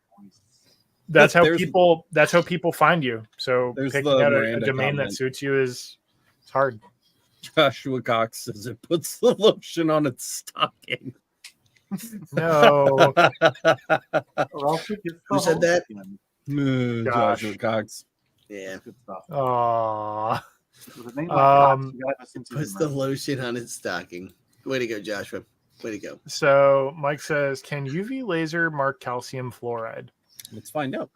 S4: That's how
S1: There's-
S4: people find you. So
S1: There's
S4: picking
S1: the
S4: out a
S1: Miranda
S4: domain that
S1: comment.
S4: suits you is it's hard.
S1: Joshua Cox says it puts the lotion on its stocking.
S4: No.
S5: Or else it gets
S3: Who said that?
S1: Joshua Cox.
S3: Yeah.
S5: Good stuff.
S4: Aww.
S5: With a name like Cox,
S4: Um,
S5: you gotta have a sense of
S3: Puts the
S5: humor.
S3: lotion on its stocking. Way to go, Joshua. Way to go.
S4: So Mike says, can UV laser mark calcium fluoride?
S1: Let's find out.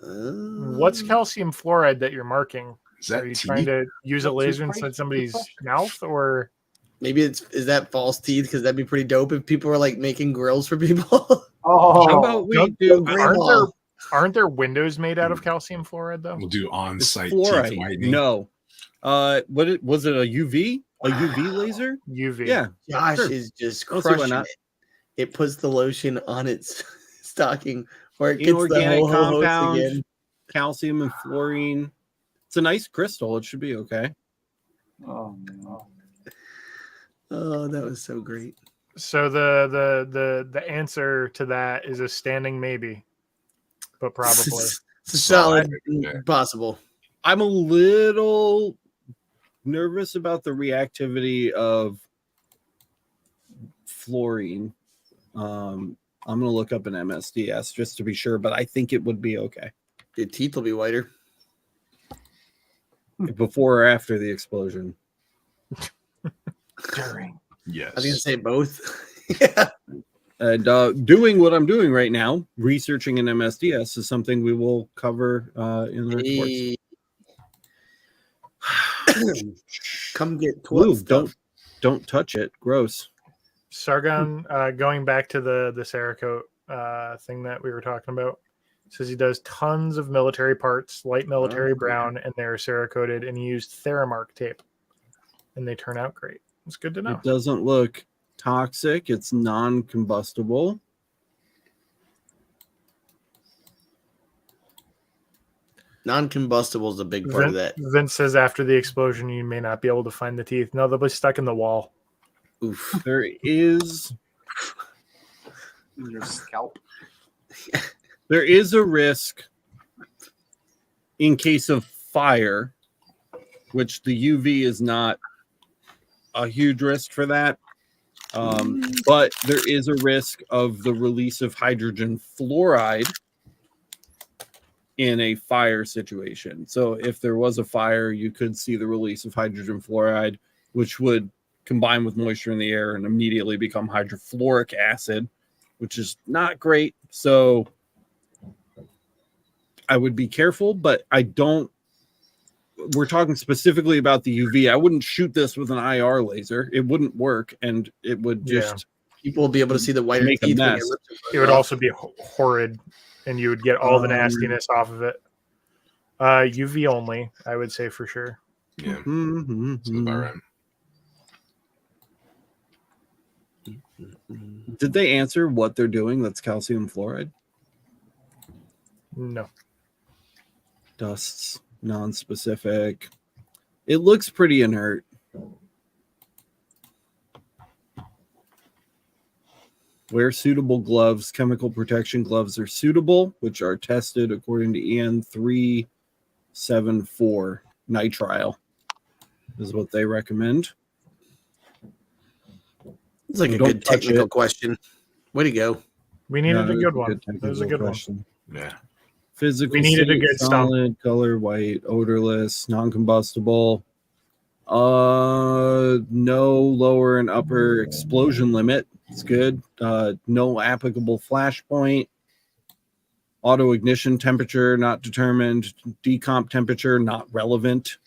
S4: What's calcium fluoride that you're marking?
S2: Is that
S4: Are you
S2: tea?
S4: trying to use a
S5: What,
S4: laser
S5: toothbrush?
S4: inside somebody's
S5: Toothbrush?
S4: mouth, or
S3: Maybe is that false teeth? Because that'd be pretty dope if people were like making grills for people.
S5: Oh,
S1: How about we
S4: don't-
S1: do
S4: aren't there windows made out of calcium fluoride though?
S2: We'll do
S1: it's
S2: on-site teeth
S1: fluoride?
S2: whitening.
S1: No. Was it a UV? A UV laser?
S4: UV.
S1: Yeah.
S3: Josh
S1: Sure.
S3: is just
S1: Don't see why
S3: crushing
S1: not.
S3: it. It puts the lotion on its stocking, or it gets the
S1: Inorganic
S3: whole host
S1: compound,
S3: again.
S1: calcium and fluorine. It's a nice crystal. It should be okay.
S5: oh no.
S3: Oh, that was so great.
S4: So the answer to that is a standing maybe, but probably.
S3: It's a solid
S2: Yeah.
S3: possible.
S1: I'm a little nervous about the reactivity of fluorine. I'm gonna look up an MSDS just to be sure, but I think it would be okay
S3: Your teeth will be whiter.
S1: before or after the explosion.
S5: During.
S2: Yes.
S3: I was gonna say both. Yeah.
S1: And doing what I'm doing right now, researching an MSDS, is something we will cover in the reports.
S3: Hey. Come get 12
S1: Ooh,
S3: stuff.
S1: don't touch it. Gross.
S4: Sargon, going back to the cerakote thing that we were talking about, says he does tons of military parts, light military
S3: Oh,
S4: brown, and they're cerakoted, and he used Theramark tape, and they turn out great. It's good to know.
S1: It doesn't look toxic. It's non-combustible.
S3: Non-combustible is a big part of that.
S4: Vince says after the explosion, you may not be able to find the teeth. No, they'll be stuck in the wall.
S3: Oof.
S1: There is
S5: In your scalp.
S1: a risk in case of fire, which the UV is not a huge risk for that. But there is a risk of the release of hydrogen fluoride in a fire situation. So if there was a fire, you could see the release of hydrogen fluoride, which would combine with moisture in the air and immediately become hydrofluoric acid, which is not great. So I would be careful, but we're talking specifically about the UV. I wouldn't shoot this with an IR laser. It wouldn't work, and it would just
S3: People will be able to see the whiter
S1: Make a
S3: teeth. when
S1: mess.
S3: your lips are
S4: It would
S3: off.
S4: also be horrid, and you would get all the nastiness off of it. UV only, I would say for sure.
S2: Yeah. That's about right.
S1: Did they answer what they're doing? That's calcium fluoride.
S4: No.
S1: Dusts, non-specific. It looks pretty inert. Wear suitable gloves. Chemical protection gloves are suitable, which are tested according to EN 3 0.74 nitrile is what they recommend.
S3: It's like a good technical question. Way to go.
S4: We needed a good one. That was a good
S1: question.
S2: one. Yeah.
S1: Physical
S4: we needed
S1: state,
S4: a good
S1: solid,
S4: stump.
S1: color, white, odorless, non-combustible. No lower and upper explosion limit. It's good. No applicable flash point. Auto ignition temperature not determined. Decomp temperature not relevant.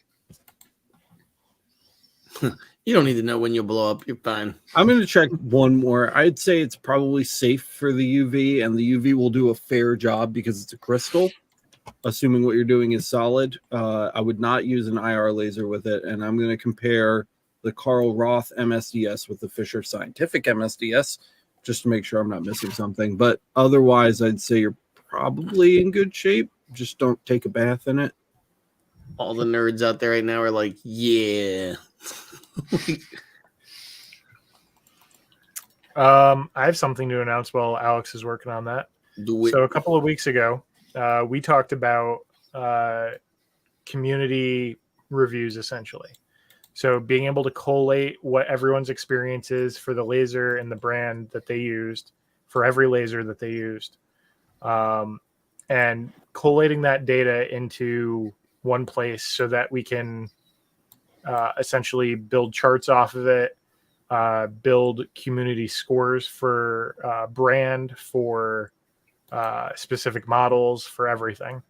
S3: You don't need to know when you'll blow up. You're fine.
S1: I'm going to check one more. I'd say it's probably safe for the UV, and the UV will do a fair job because it's a crystal. Assuming what you're doing is solid, I would not use an IR laser with it. And I'm going to compare the Carl Roth MSDS with the Fisher Scientific MSDS just to make sure I'm not missing something. But otherwise, I'd say you're probably in good shape. Just don't take a bath in it.
S3: All the nerds out there right now are like, yeah.
S4: I have something to announce while Alex is working on that.
S3: Do it.
S4: So a couple of weeks ago, we talked about community reviews, essentially. So being able to collate what everyone's experience is for the laser and the brand that they used for every laser that they used, and collating that data into one place so that we can essentially build charts off of it, build community scores for brand, for specific models, for everything,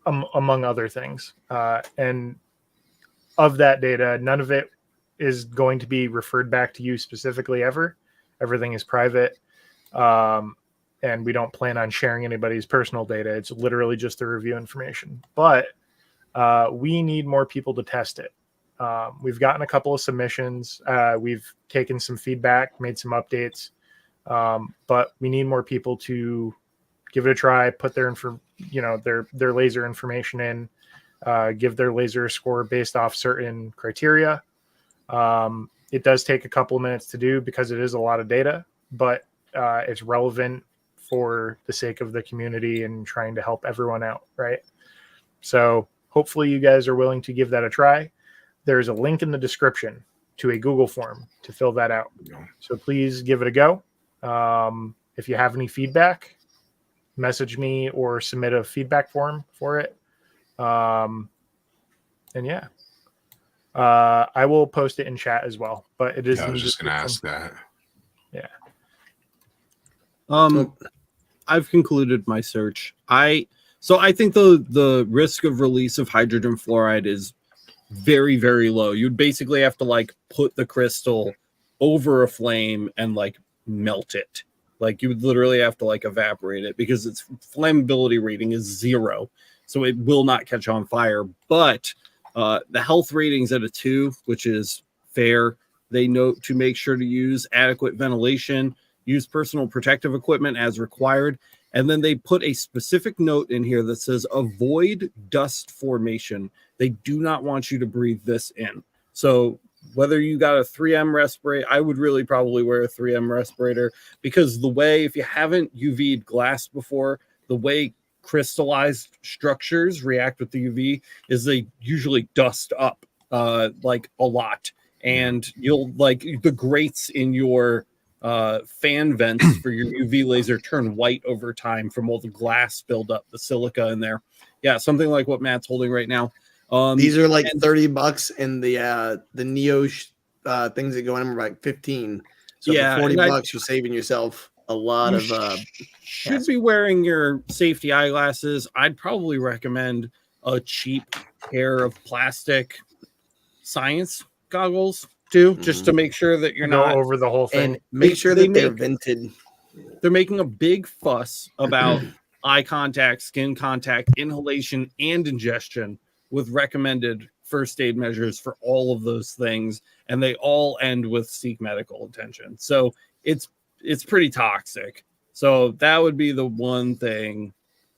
S4: among other things. And of that data, none of it is going to be referred back to you specifically ever. Everything is private. And we don't plan on sharing anybody's personal data. It's literally just the review information. But we need more people to test it. We've gotten a couple of submissions. We've taken some feedback, made some updates. But we need more people to give it a try, put their their laser information in, give their laser a score based off certain criteria. It does take a couple of minutes to do because it is a lot of data, but it's relevant for the sake of the community and trying to help everyone out, right? So hopefully you guys are willing to give that a try. There's a link in the description to a Google form to fill that out. So please give it a go. If you have any feedback, message me or submit a feedback form for it. And yeah, I will post it in chat as well, but it is.
S2: I was just going to ask that.
S4: Yeah.
S1: I've concluded my search. So I think the risk of release of hydrogen fluoride is very, very low. You'd basically have to like put the crystal over a flame and like melt it. Like you would literally have to like evaporate it because its flammability rating is 0. So it will not catch on fire. But the health rating's at a 2, which is fair. They note to make sure to use adequate ventilation, use personal protective equipment as required. And then they put a specific note in here that says avoid dust formation. They do not want you to breathe this in. So whether you got a 3M respirator, I would really probably wear a 3M respirator because the way, if you haven't UV'd glass before, the way crystallized structures react with the UV is they usually dust up like a lot. And you'll like the grates in your fan vents for your UV laser turn white over time from all the glass buildup, the silica in there. Yeah, something like what Matt's holding right now.
S3: These are like $30, and the Neo things that go in them are like 15. So
S1: yeah,
S3: for $40, you're saving yourself a lot of.
S1: Should be wearing your safety eyeglasses. I'd probably recommend a cheap pair of plastic science goggles too, just to make sure that you're not
S4: over the whole thing.
S3: And make sure that they're vented.
S1: They're making a big fuss about eye contact, skin contact, inhalation, and ingestion with recommended first aid measures for all of those things, and they all end with seek medical attention. So it's pretty toxic. So that would be the one thing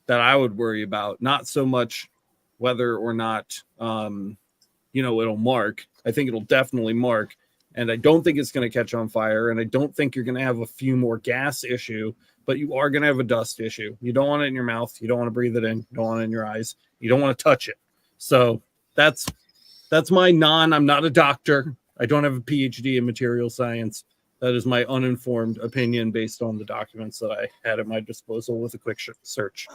S1: that I would worry about, not so much whether or not it'll mark. I think it'll definitely mark, and I don't think it's going to catch on fire, and I don't think you're going to have a few more gas issue, but you are going to have a dust issue. You don't want it in your mouth. You don't want to breathe it in. You don't want it in your eyes. You don't want to touch it. So that's my I'm not a doctor. I don't have a PhD in material science. That is my uninformed opinion based on the documents that I had at my disposal with a quick search.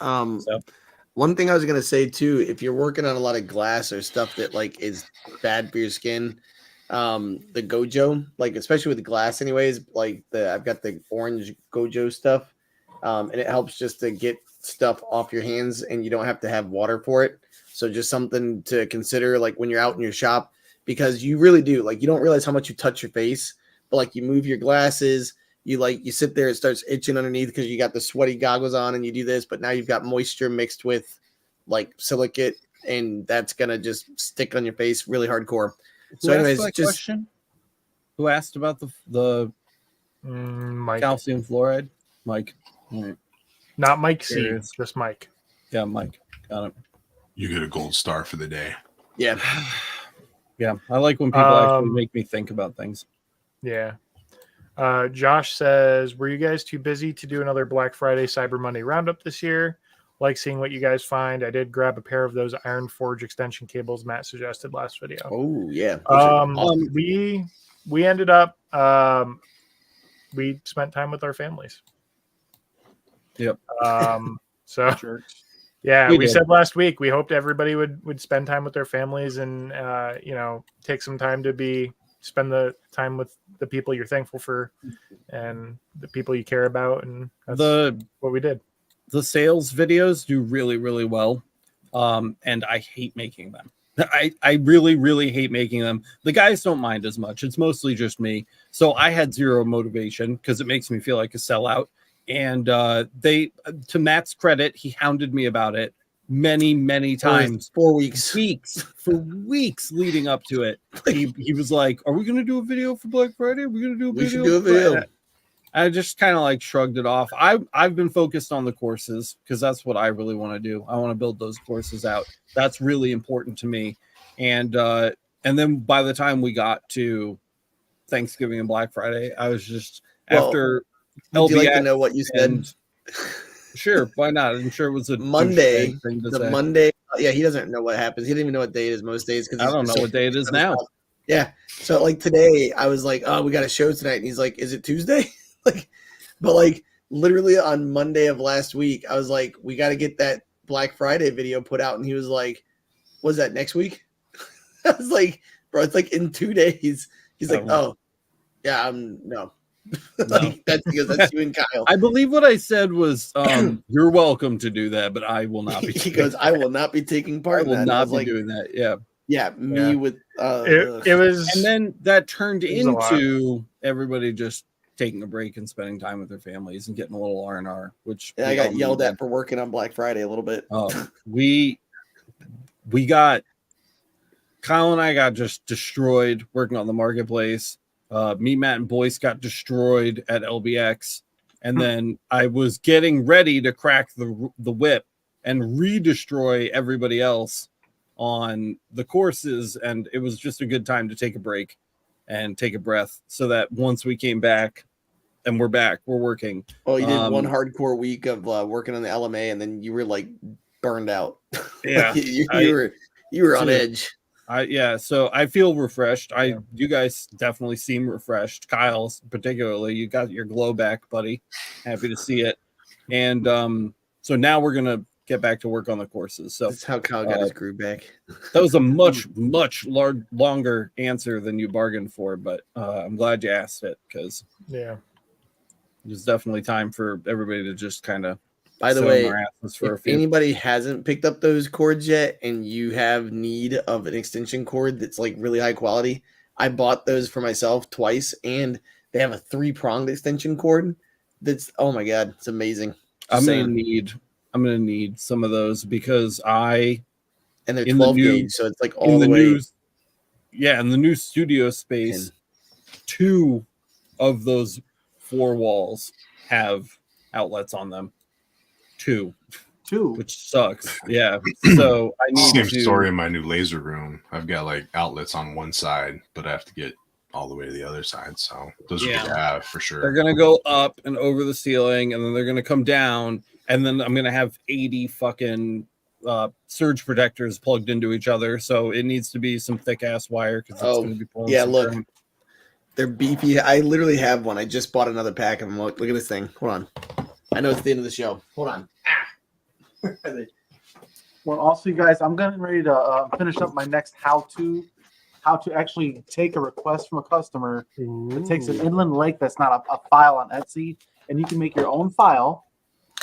S3: One thing I was gonna say too, if you're working on a lot of glass or stuff that like is bad for your skin, the Gojo, like especially with the glass, anyways, like I've got the orange Gojo stuff, and it helps just to get stuff off your hands, and you don't have to have water for it. So just something to consider, like when you're out in your shop, because you really do, like you don't realize how much you touch your face, but like you move your glasses. You sit there, it starts itching underneath because you got the sweaty goggles on and you do this, but now you've got moisture mixed with like silicate, and that's gonna just stick on your face really hardcore. So, anyways,
S1: question? Who asked about the
S4: Mike.
S1: calcium fluoride? Mike. Right.
S4: Not Mike C, just Mike.
S1: Yeah, Mike. Got it.
S2: You get a gold star for the day.
S3: Yeah.
S1: Yeah. I like when people actually make me think about things.
S4: Yeah. Josh says, were you guys too busy to do another Black Friday Cyber Monday roundup this year? Like seeing what you guys find. I did grab a pair of those Iron Forge extension cables Matt suggested last video.
S3: Oh yeah.
S4: We ended up we spent time with our families.
S1: Yep.
S4: So yeah, we said last week we hoped everybody would spend time with their families and take some time to spend the time with the people you're thankful for and the people you care about, and that's what we did.
S1: The sales videos do really, really well, and I hate making them. I really, really hate making them. The guys don't mind as much. It's mostly just me. So I had zero motivation because it makes me feel like a sellout. And to Matt's credit, he hounded me about it many times.
S3: 4 weeks.
S1: For weeks leading up to it. He was like, are we going to do a video for Black Friday? Are we going to do a video?
S3: We should do a video.
S1: I just kind of like shrugged it off. I've been focused on the courses because that's what I really want to do. I want to build those courses out. That's really important to me. And then by the time we got to Thanksgiving and Black Friday, I was just after.
S3: Would you like to know what you said?
S1: Sure, why not? I'm sure it was a
S3: Monday.
S1: Thing to say.
S3: Monday. Yeah, he doesn't know what happens. He didn't even know what day it is most days because
S1: I don't know what day it is now.
S3: Yeah. So like today, I was like, "Oh, we got a show tonight," and he's like, "Is it Tuesday?" But literally on Monday of last week, I was like, "We got to get that Black Friday video put out," and he was like, "Was that next week?" I was like, "Bro, it's like in 2 days." He's like, "Oh, yeah, no." That's because that's you and Kyle.
S1: I believe what I said was, "You're welcome to do that, but I will not be."
S3: He goes, "I will not be taking part."
S1: I will not be doing that. Yeah,
S3: yeah. Me with
S4: it was,
S1: and then that turned into everybody just taking a break and spending time with their families and getting a little R&R. Which
S3: I got yelled at for working on Black Friday a little bit.
S1: We got Kyle and I got just destroyed working on the marketplace. Me, Matt, and Boyce got destroyed at LBX, and then I was getting ready to crack the whip and re-destroy everybody else on the courses, and it was just a good time to take a break and take a breath, so that once we came back, and we're back, we're working.
S3: Oh, you did one hardcore week of working on the LMA, and then you were like burned out.
S1: Yeah,
S3: you were on edge.
S1: So I feel refreshed. You guys definitely seem refreshed. Kyle, particularly, you got your glow back, buddy. Happy to see it. And so now we're gonna get back to work on the courses. So
S3: that's how Kyle got his groove back.
S1: That was a much longer answer than you bargained for, but I'm glad you asked it because there's definitely time for everybody to just kind of.
S3: By the way, if anybody hasn't picked up those cords yet and you have need of an extension cord that's like really high quality, I bought those for myself twice, and they have a 3-pronged extension cord. That's, oh my God, it's amazing.
S1: I'm gonna need some of those because and
S3: they're 12 gauge, so it's like all the way.
S1: In the new studio space, 2 of those 4 walls have outlets on them. 2, which sucks. Yeah, so I need
S2: same story in my new laser room. I've got like outlets on one side, but I have to get all the way to the other side. So those
S1: Yeah.
S2: are good to have for sure.
S1: They're gonna go up and over the ceiling, and then they're gonna come down, and then I'm gonna have 80 fucking surge protectors plugged into each other. So it needs to be some thick ass wire because it's gonna be pulling.
S3: Yeah,
S1: some
S3: look,
S1: current.
S3: they're beefy. I literally have one. I just bought another pack of them. Look at this thing. Hold on. I know it's the end of the show. Hold on.
S5: Well, also, you guys, I'm getting ready to finish up my next how to actually take a request from a customer. It takes an inland lake that's not a file on Etsy, and you can make your own file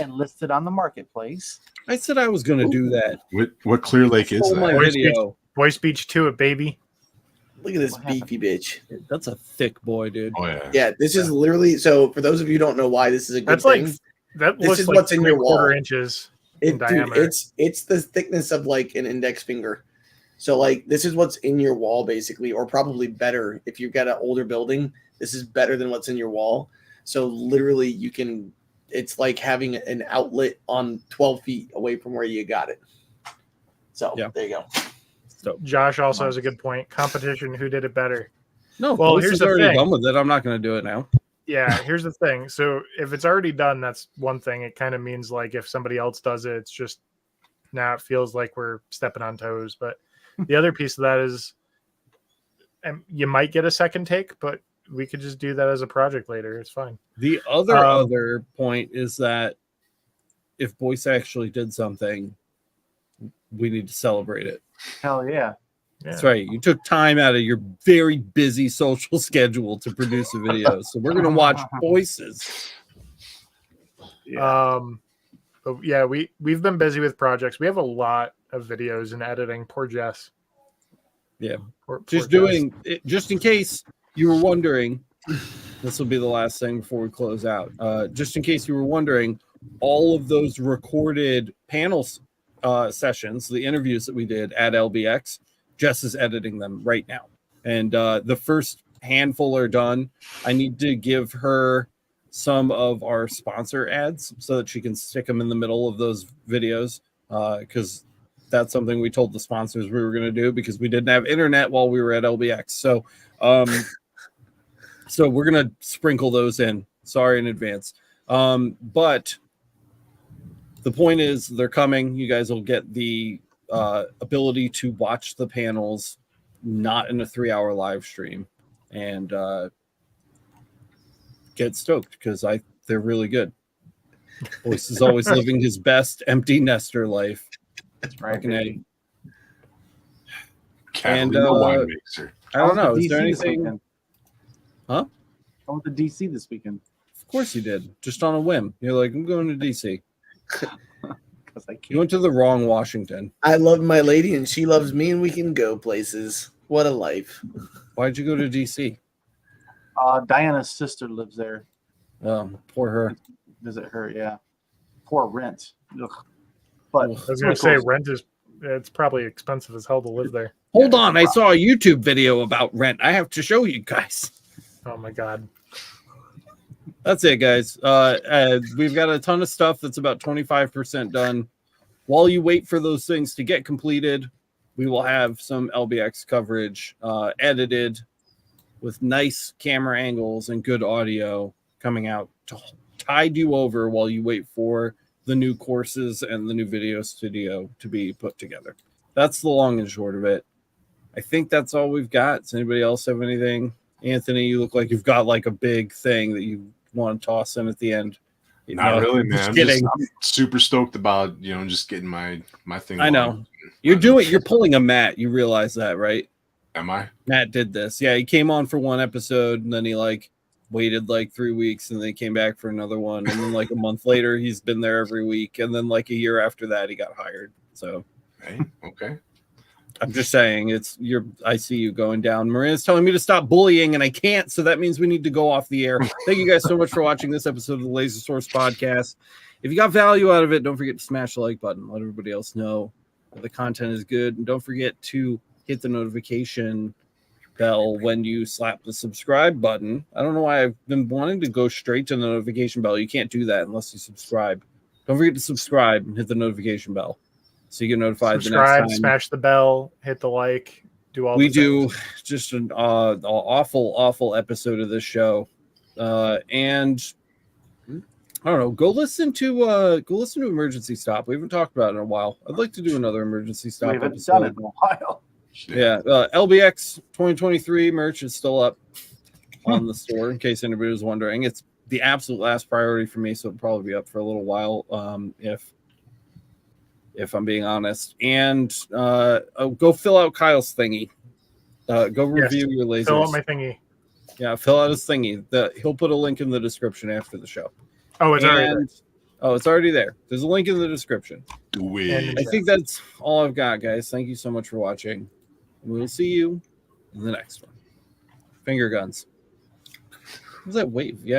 S5: and list it on the marketplace.
S1: I said I was gonna do that.
S2: What Clear Lake is
S1: Stole my
S2: that?
S1: video.
S4: Voice speech to it, baby.
S3: Look at this
S5: What
S3: beefy bitch.
S1: That's a thick boy, dude.
S2: Oh yeah.
S3: Yeah, this is literally, so for those of you who don't know why this is a good
S4: That's
S3: thing,
S4: like that
S3: This
S4: looks
S3: is
S4: like
S3: what's in your wall.
S4: 3/4 inches.
S3: dude,
S4: diameter.
S3: it's the thickness of like an index finger. So like this is what's in your wall basically, or probably better if you've got an older building. This is better than what's in your wall. So literally you can, it's like having an outlet on 12 feet away from where you got it. So
S1: Yeah.
S3: there you go.
S1: So
S4: Josh also has a good point. Competition, who did it better?
S1: no,
S4: Well,
S1: Voice
S4: here's
S1: is
S4: the
S1: already
S4: thing.
S1: done with it. I'm not gonna do it now.
S4: Yeah, here's the thing. So if it's already done, that's one thing. It kind of means like if somebody else does it, it's just now it feels like we're stepping on toes. But the other piece of that is you might get a second take, but we could just do that as a project later. It's fine.
S1: The other point is that if Boyce actually did something, we need to celebrate it.
S5: Hell yeah.
S4: Yeah.
S1: That's right. You took time out of your very busy social schedule to produce a video. So we're gonna watch Voices.
S5: Yeah.
S4: But yeah, we've been busy with projects. We have a lot of videos and editing. Poor Jess.
S1: Yeah.
S4: Poor
S1: Just
S4: Jess.
S1: doing it, just in case you were wondering. This will be the last thing before we close out. Just in case you were wondering, all of those recorded panels sessions, the interviews that we did at LBX, Jess is editing them right now. And the first handful are done. I need to give her some of our sponsor ads so that she can stick them in the middle of those videos because that's something we told the sponsors we were going to do because we didn't have internet while we were at LBX. So so we're going to sprinkle those in. Sorry in advance. But the point is they're coming. You guys will get the ability to watch the panels not in a 3-hour live stream and get stoked because they're really good. Voice is always living his best empty nester life.
S5: That's right.
S1: Fucking A.
S2: And
S1: And,
S2: wine mixer.
S1: I don't know.
S5: went to
S1: Is there
S5: DC this
S1: anything?
S5: weekend.
S1: Huh?
S5: I went to DC this weekend
S1: Of course you did. Just on a whim. You're like, I'm going to DC.
S5: because I
S1: You
S5: can't.
S1: went to the wrong Washington.
S3: I love my lady and she loves me and we can go places. What a life.
S1: Why'd you go to DC?
S5: Diana's sister lives there.
S1: Poor her.
S5: Visit her. Yeah. Poor rent. Ugh. But
S1: Ugh.
S4: I was gonna say rent is it's probably expensive as hell to live there.
S1: Hold on. I saw a YouTube video about rent. I have to show you guys.
S4: Oh my god.
S1: That's it, guys. We've got a ton of stuff that's about 25% done. While you wait for those things to get completed, we will have some LBX coverage edited with nice camera angles and good audio coming out to tide you over while you wait for the new courses and the new video studio to be put together. That's the long and short of it. I think that's all we've got. Does anybody else have anything? Anthony, you look like you've got like a big thing that you want to toss in at the end.
S2: Not really, man.
S1: Just
S2: I'm
S1: kidding.
S2: super stoked about just getting my thing.
S1: I know.
S2: going.
S1: You're pulling a Matt. You realize that, right?
S2: Am I?
S1: Matt did this. Yeah, he came on for one episode and then he like waited like 3 weeks and then he came back for another one. And then like a month later, he's been there every week. And then like a year after that, he got hired. So
S2: Hey, okay.
S1: I'm just saying I see you going down. Marina's telling me to stop bullying and I can't. So that means we need to go off the air. Thank you guys so much for watching this episode of the Laser Source podcast. If you got value out of it, don't forget to smash the like button. Let everybody else know that the content is good. And don't forget to hit the notification bell when you slap the subscribe button. I don't know why I've been wanting to go straight to the notification bell. You can't do that unless you subscribe. Don't forget to subscribe and hit the notification bell so you get notified the
S4: Subscribe,
S1: next time.
S4: smash the bell, hit the like, do all.
S1: We do just an awful episode of this show, and I don't know. Go listen to Emergency Stop. We haven't talked about it in a while. I'd like to do another Emergency Stop.
S5: We haven't
S1: episode.
S5: done it in a while.
S1: Yeah, LBX 2023 merch is still up on the store. In case anybody was wondering, it's the absolute last priority for me, so it'll probably be up for a little while. If I'm being honest, and go fill out Kyle's thingy. Go review your lasers.
S4: Fill out my thingy.
S1: Yeah, fill out his thingy. He'll put a link in the description after the show.
S4: Oh, it's already there.
S1: Oh, it's already there. There's a link in the description.
S2: Wait.
S1: I think that's all I've got, guys. Thank you so much for watching. We'll see you in the next one. Finger guns. What was that wave? Yeah.